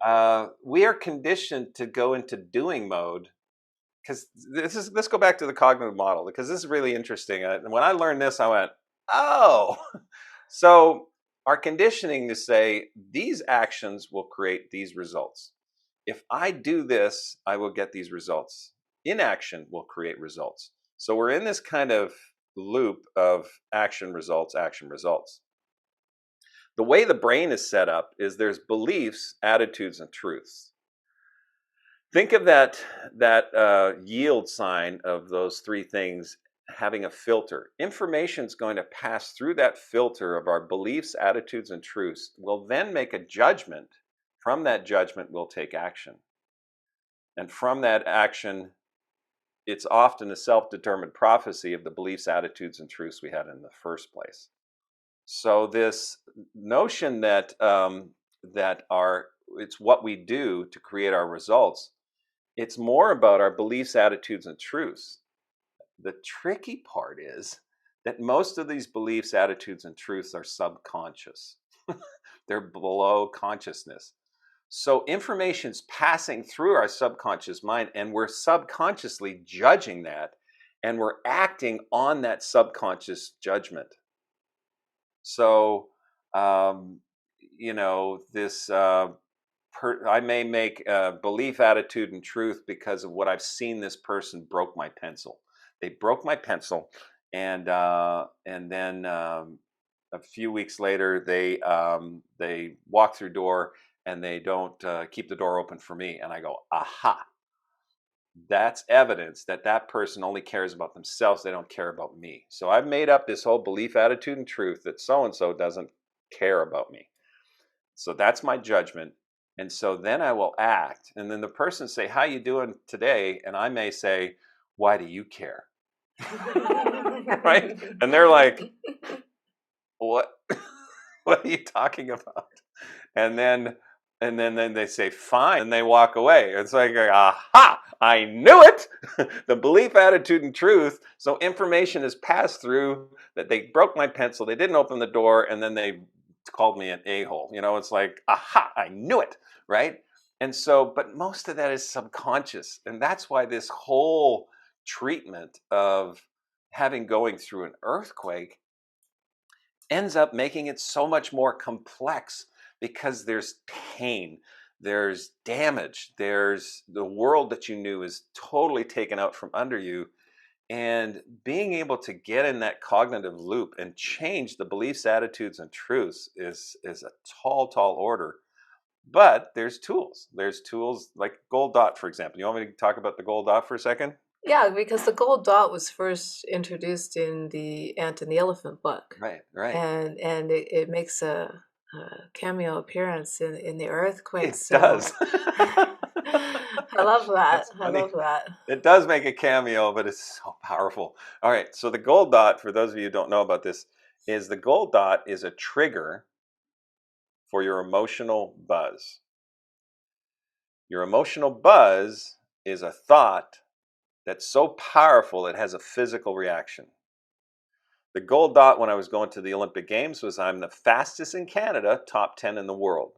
We are conditioned to go into doing mode because let's go back to the cognitive model because this is really interesting. When I learned this, I went, oh, so our conditioning to say these actions will create these results. if I do this, I will get these results. Inaction will create results. So we're in this kind of loop of action, results, action, results. The way the brain is set up is there's beliefs, attitudes, and truths. Think of that yield sign of those three things having a filter. Information is going to pass through that filter of our beliefs, attitudes, and truths. We'll then make a judgment. From that judgment, we'll take action. And from that action, it's often a self-determined prophecy of the beliefs, attitudes, and truths we had in the first place. So this notion that it's what we do to create our results, it's more about our beliefs, attitudes, and truths. The tricky part is that most of these beliefs, attitudes, and truths are subconscious. They're below consciousness. So information's passing through our subconscious mind, and we're subconsciously judging that, and we're acting on that subconscious judgment. So, this I may make belief, attitude, and truth because of what I've seen. This person broke my pencil. They broke my pencil, and then a few weeks later, they walk through door and they don't keep the door open for me. And I go, aha, that's evidence that that person only cares about themselves. They don't care about me. So I've made up this whole belief, attitude, and truth that so-and-so doesn't care about me. So that's my judgment. And so then I will act. And then the person say, how you doing today? And I may say, why do you care? Right? And they're like, what? What are you talking about? And then they say, fine, and they walk away. It's like, aha, I knew it. The belief, attitude, and truth. So information is passed through that they broke my pencil, they didn't open the door, and then they called me an a-hole. It's like, aha, I knew it, right? And so, but most of that is subconscious. And that's why this whole treatment of going through an earthquake ends up making it so much more complex, because there's pain, there's damage, there's the world that you knew is totally taken out from under you. And being able to get in that cognitive loop and change the beliefs, attitudes, and truths is a tall order. But there's tools. There's tools like gold dot, for example. You want me to talk about the gold dot for a second? Yeah, because the gold dot was first introduced in the Ant and the Elephant book. Right. And it makes a cameo appearance in the earthquake. It does. I love that. I love that. It does make a cameo, but it's so powerful. All right, so the gold dot, for those of you who don't know about this, is the gold dot is a trigger for your emotional buzz. Your emotional buzz is a thought that's so powerful it has a physical reaction. The gold dot when I was going to the Olympic Games was I'm the fastest in Canada, top 10 in the world.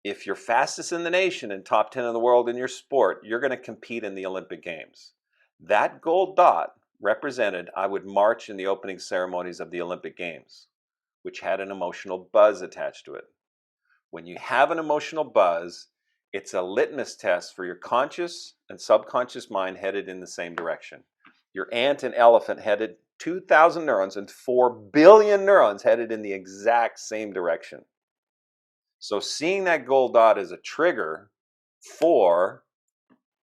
If you're fastest in the nation and top 10 in the world in your sport, you're going to compete in the Olympic Games. That gold dot represented I would march in the opening ceremonies of the Olympic Games, which had an emotional buzz attached to it. When you have an emotional buzz, it's a litmus test for your conscious and subconscious mind headed in the same direction. Your ant and elephant headed 2,000 neurons and 4 billion neurons headed in the exact same direction. So seeing that gold dot as a trigger for,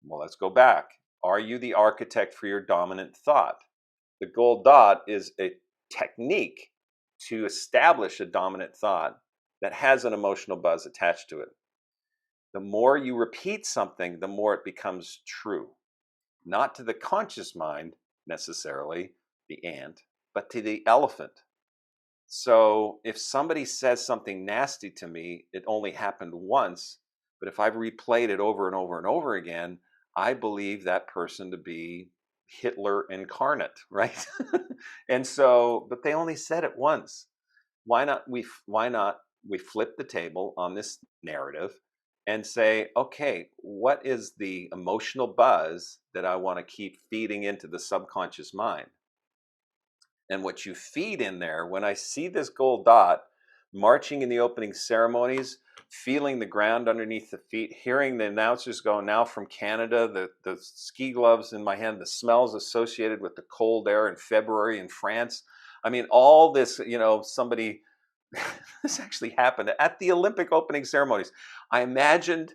well, let's go back. Are you the architect for your dominant thought? The gold dot is a technique to establish a dominant thought that has an emotional buzz attached to it. The more you repeat something, the more it becomes true. Not to the conscious mind, necessarily, the ant, but to the elephant. So if somebody says something nasty to me, it only happened once, but if I've replayed it over and over and over again, I believe that person to be Hitler incarnate, right? And so, but they only said it once. Why not we flip the table on this narrative and say, okay, what is the emotional buzz that I want to keep feeding into the subconscious mind? And what you feed in there, when I see this gold dot, marching in the opening ceremonies, feeling the ground underneath the feet, hearing the announcers go, now from Canada, the ski gloves in my hand, the smells associated with the cold air in February in France. I mean, all this, somebody, this actually happened at the Olympic opening ceremonies. I imagined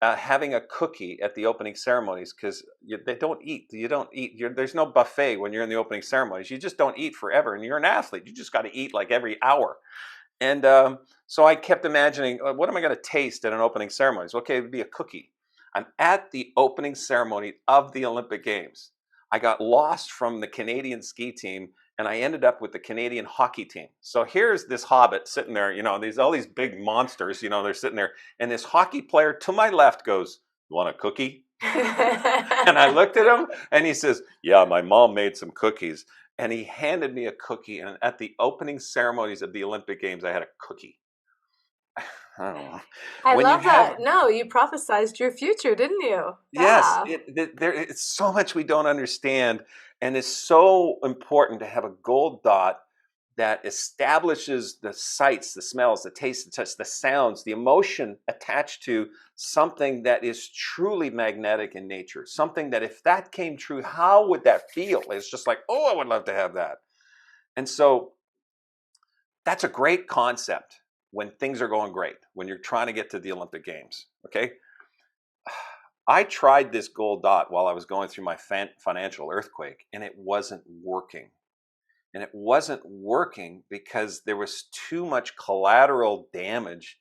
having a cookie at the opening ceremonies, because they don't eat. You don't eat. There's no buffet when you're in the opening ceremonies. You just don't eat forever. And you're an athlete. You just got to eat like every hour. And so I kept imagining, what am I going to taste at an opening ceremony? Okay, it would be a cookie. I'm at the opening ceremony of the Olympic Games. I got lost from the Canadian ski team, and I ended up with the Canadian hockey team. So here's this hobbit sitting there, all these big monsters, they're sitting there. And this hockey player to my left goes, "You want a cookie?" And I looked at him, and he says, "Yeah, my mom made some cookies." And he handed me a cookie. And at the opening ceremonies of the Olympic Games, I had a cookie. I don't know. I When you love have, that. No, you prophesized your future, didn't you? yes, Yeah. it's so much we don't understand. And it's so important to have a gold dot that establishes the sights, the smells, the taste, the touch, the sounds, the emotion attached to something that is truly magnetic in nature. Something that, if that came true, how would that feel? It's just like, oh, I would love to have that. And so that's a great concept when things are going great, when you're trying to get to the Olympic Games. Okay. I tried this gold dot while I was going through my financial earthquake, and it wasn't working. And it wasn't working because there was too much collateral damage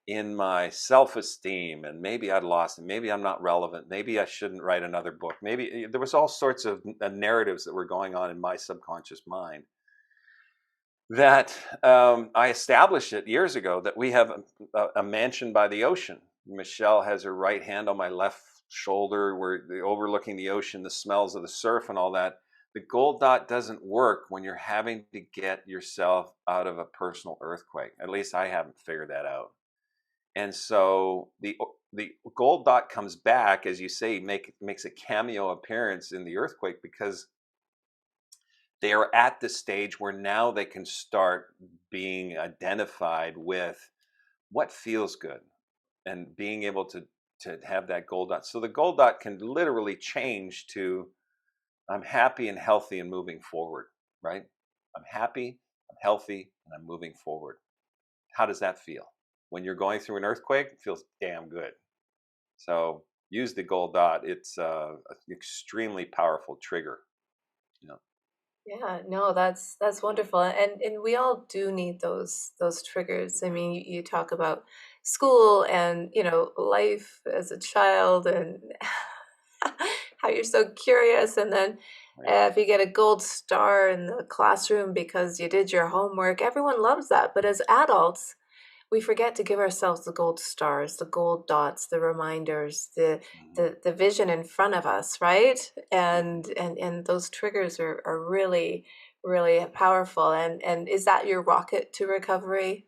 in my self-esteem, and maybe I'd lost it. Maybe I'm not relevant. Maybe I shouldn't write another book. Maybe there was all sorts of narratives that were going on in my subconscious mind, that I established it years ago, that we have a mansion by the ocean. Michelle has her right hand on my left shoulder. We're overlooking the ocean, the smells of the surf and all that. The gold dot doesn't work when you're having to get yourself out of a personal earthquake. At least I haven't figured that out. And so the gold dot comes back, as you say, makes a cameo appearance in the earthquake, because they are at the stage where now they can start being identified with what feels good, and being able to have that gold dot. So the gold dot can literally change to, I'm happy and healthy and moving forward, right? I'm happy, I'm healthy, and I'm moving forward. How does that feel? When you're going through an earthquake, it feels damn good. So use the gold dot. It's an extremely powerful trigger. You know? Yeah, no, that's wonderful. And we all do need those triggers. I mean, you talk about school and, life as a child, and how you're so curious, and then Right. if you get a gold star in the classroom because you did your homework, everyone loves that. But as adults, we forget to give ourselves the gold stars, the gold dots, the reminders, the Mhm. the, the vision in front of us, right? And Mhm. and those triggers are really, really powerful. And is that your rocket to recovery?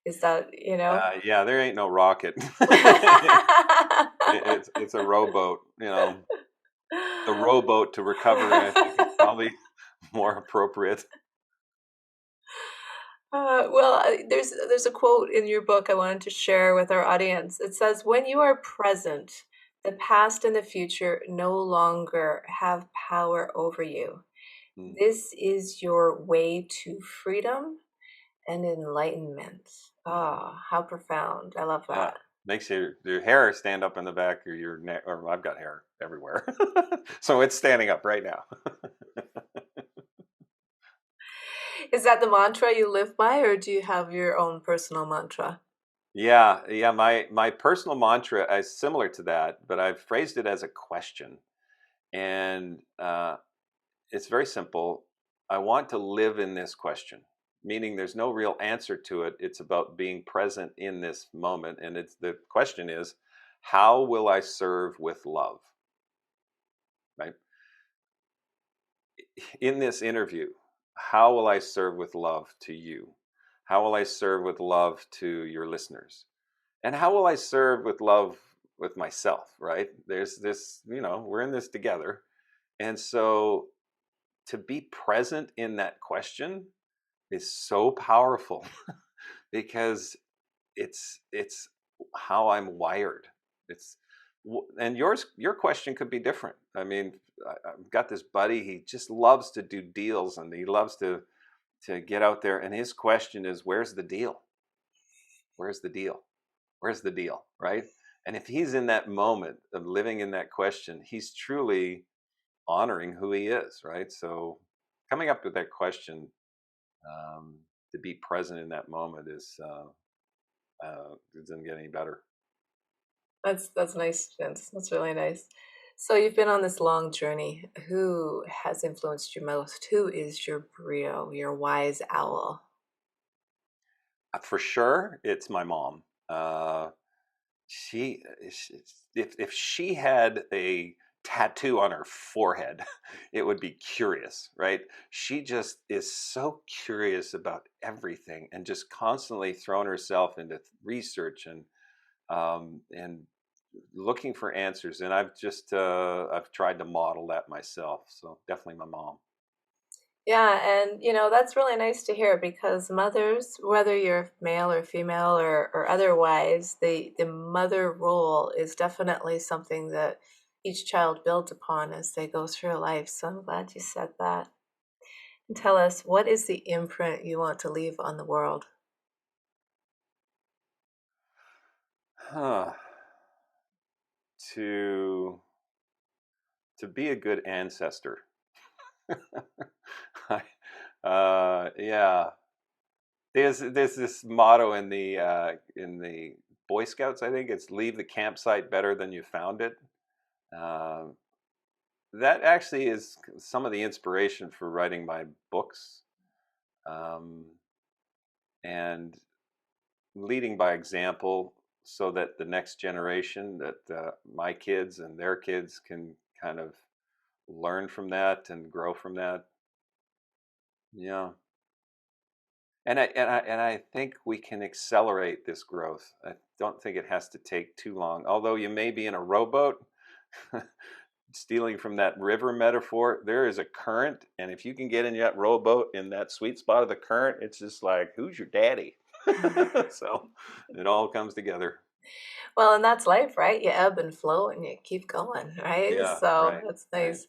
Is that, Yeah, there ain't no rocket. It's a rowboat. The rowboat to recovery, I think, is probably more appropriate. There's a quote in your book I wanted to share with our audience. It says, "When you are present, the past and the future no longer have power over you. Mm. This is your way to freedom and enlightenment." Mhm. Ah, how profound. I love Yeah, that. makes your hair stand up in the back of your neck. Or I've got hair everywhere, so it's standing up right now. Is that the mantra you live by, or do you have your own personal mantra? Yeah, yeah. My personal mantra is similar to that, but I've phrased it as a question, and it's very simple. I want to live in this question, meaning there's no real answer to it. It's about being present in this moment, and it's the question is, how will I serve with love? Right? In this interview, how will I serve with love to you? How will I serve with love to your listeners? And how will I serve with love with myself, right? There's this, we're in this together. And so to be present in that question is so powerful, because it's how I'm wired. It's and your question could be different. I mean, I've got this buddy. He just loves to do deals, and he loves to get out there. And his question is, "Where's the deal? Where's the deal? Where's the deal?" Right? And if he's in that moment of living in that question, he's truly honoring who he is, right? So, coming up with that question, to be present in that moment is it doesn't get any better. That's nice, Vince. That's really nice. So you've been on this long journey. Who has influenced you most? Who is your Brio, your wise owl? For sure, it's my mom. She, if she had a tattoo on her forehead, it would be curious, right? She just is so curious about everything and just constantly throwing herself into research and looking for answers. And I've tried to model that myself. So definitely my mom. Yeah, and that's really nice to hear because mothers, whether you're male or female or otherwise, the mother role is definitely something that each child builds upon as they go through life. So I'm glad you said that. And tell us, what is the imprint you want to leave on the world? Huh. To be a good ancestor. Yeah. There's this motto in the Boy Scouts. I think it's leave the campsite better than you found it. Uh, that actually is some of the inspiration for writing my books, um, and leading by example, so that the next generation, that my kids and their kids can kind of learn from that and grow from that. Yeah. And I think we can accelerate this growth. I don't think it has to take too long. Although you may be in a rowboat, stealing from that river metaphor, there is a current, and if you can get in that rowboat in that sweet spot of the current, it's just like, who's your daddy? So it all comes together. Well, and that's life, right? You ebb and flow and you keep going, right? Yeah, So right, that's right. nice.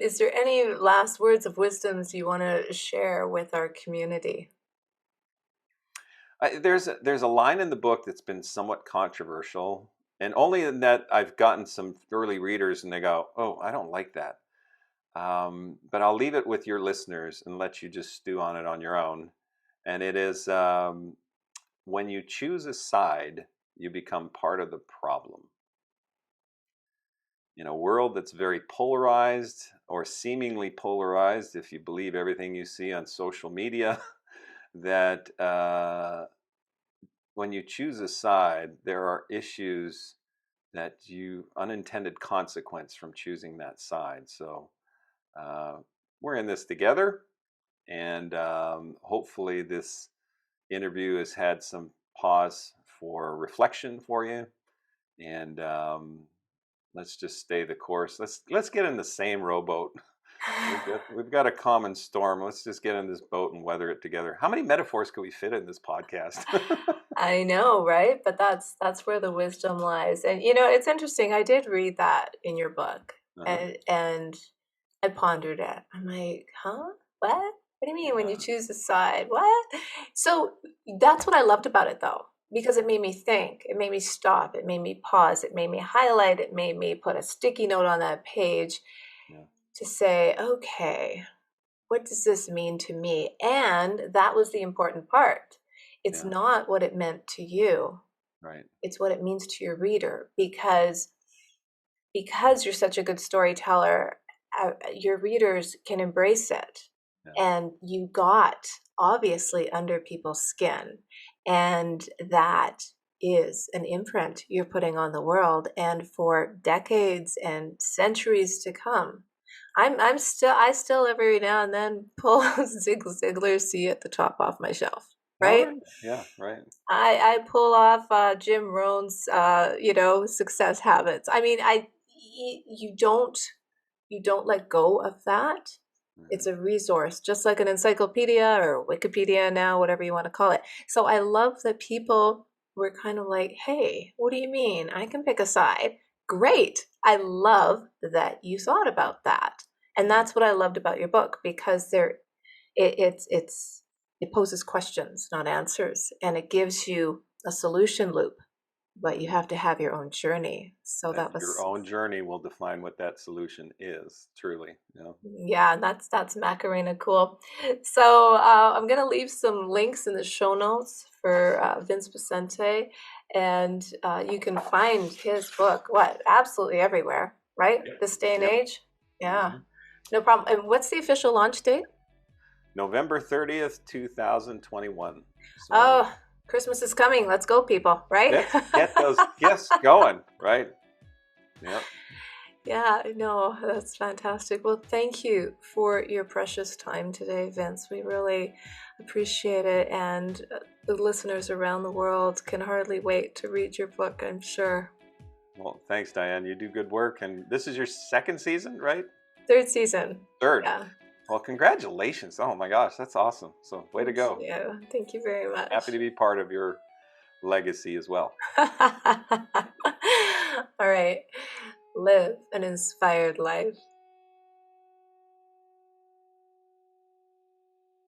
Is there any last words of wisdoms you want to share with our community? There's a line in the book that's been somewhat controversial, and only in that I've gotten some early readers, and they go, "Oh, I don't like that." But I'll leave it with your listeners and let you just stew on it on your own. And it is, when you choose a side, you become part of the problem. In a world that's very polarized or seemingly polarized, if you believe everything you see on social media, that when you choose a side, there are issues that unintended consequence from choosing that side. So uh, we're in this together. And hopefully, this interview has had some pause for reflection for you. And let's just stay the course. Let's get in the same rowboat. We've got a common storm. Let's just get in this boat and weather it together. How many metaphors can we fit in this podcast? I know, right? But that's where the wisdom lies. And it's interesting. I did read that in your book, Uh-huh. and I pondered it. I'm like, huh? What? What do you mean when you Yeah, choose a side? What? So that's what I loved about it, though, because it made me think. It made me stop. It made me pause. It made me highlight. It made me put a sticky note on that page yeah, to say, okay, what does this mean to me? And that was the important part. It's yeah. not what it meant to you. Right. It's what it means to your reader because you're such a good storyteller, your readers can embrace it. Yeah, And you got obviously under people's skin. And that is an imprint you're putting on the world. And for decades and centuries to come, I still every now and then pull Zig Ziglar's "See at the Top" off my shelf, all right? right. Yeah, right. I pull off Jim Rohn's success habits. I mean, you don't let go of that. It's a resource, just like an encyclopedia or Wikipedia now, whatever you want to call it. So I love that people were kind of like, hey, what do you mean? I can pick a side. Great. I love that you thought about that. And that's what I loved about your book, because it poses questions, not answers, and it gives you a solution loop, but you have to have your own journey. So And that your was, own journey will define what that solution is, truly. yeah, that's Macarena cool. So I'm gonna leave some links in the show notes for Vince Poscente, and you can find his book absolutely everywhere, right? Yep. This day and Yep. age. Yeah, Hmm. no problem. And what's the official launch date? November 30th, 2021. So Oh, Christmas is coming. Let's go, people, right? let's get those gifts going, right? Yep. Yeah, no, that's fantastic. Well, thank you for your precious time today, Vince. We really appreciate it. And the listeners around the world can hardly wait to read your book, I'm sure. Well, thanks, Diane. You do good work. And this is your second season, right? Third season. Third. Yeah. Well, congratulations. Oh my gosh, that's awesome. So, way to Thank go. you. Thank you very much. Happy to be part of your legacy as well. All right. Live an inspired life.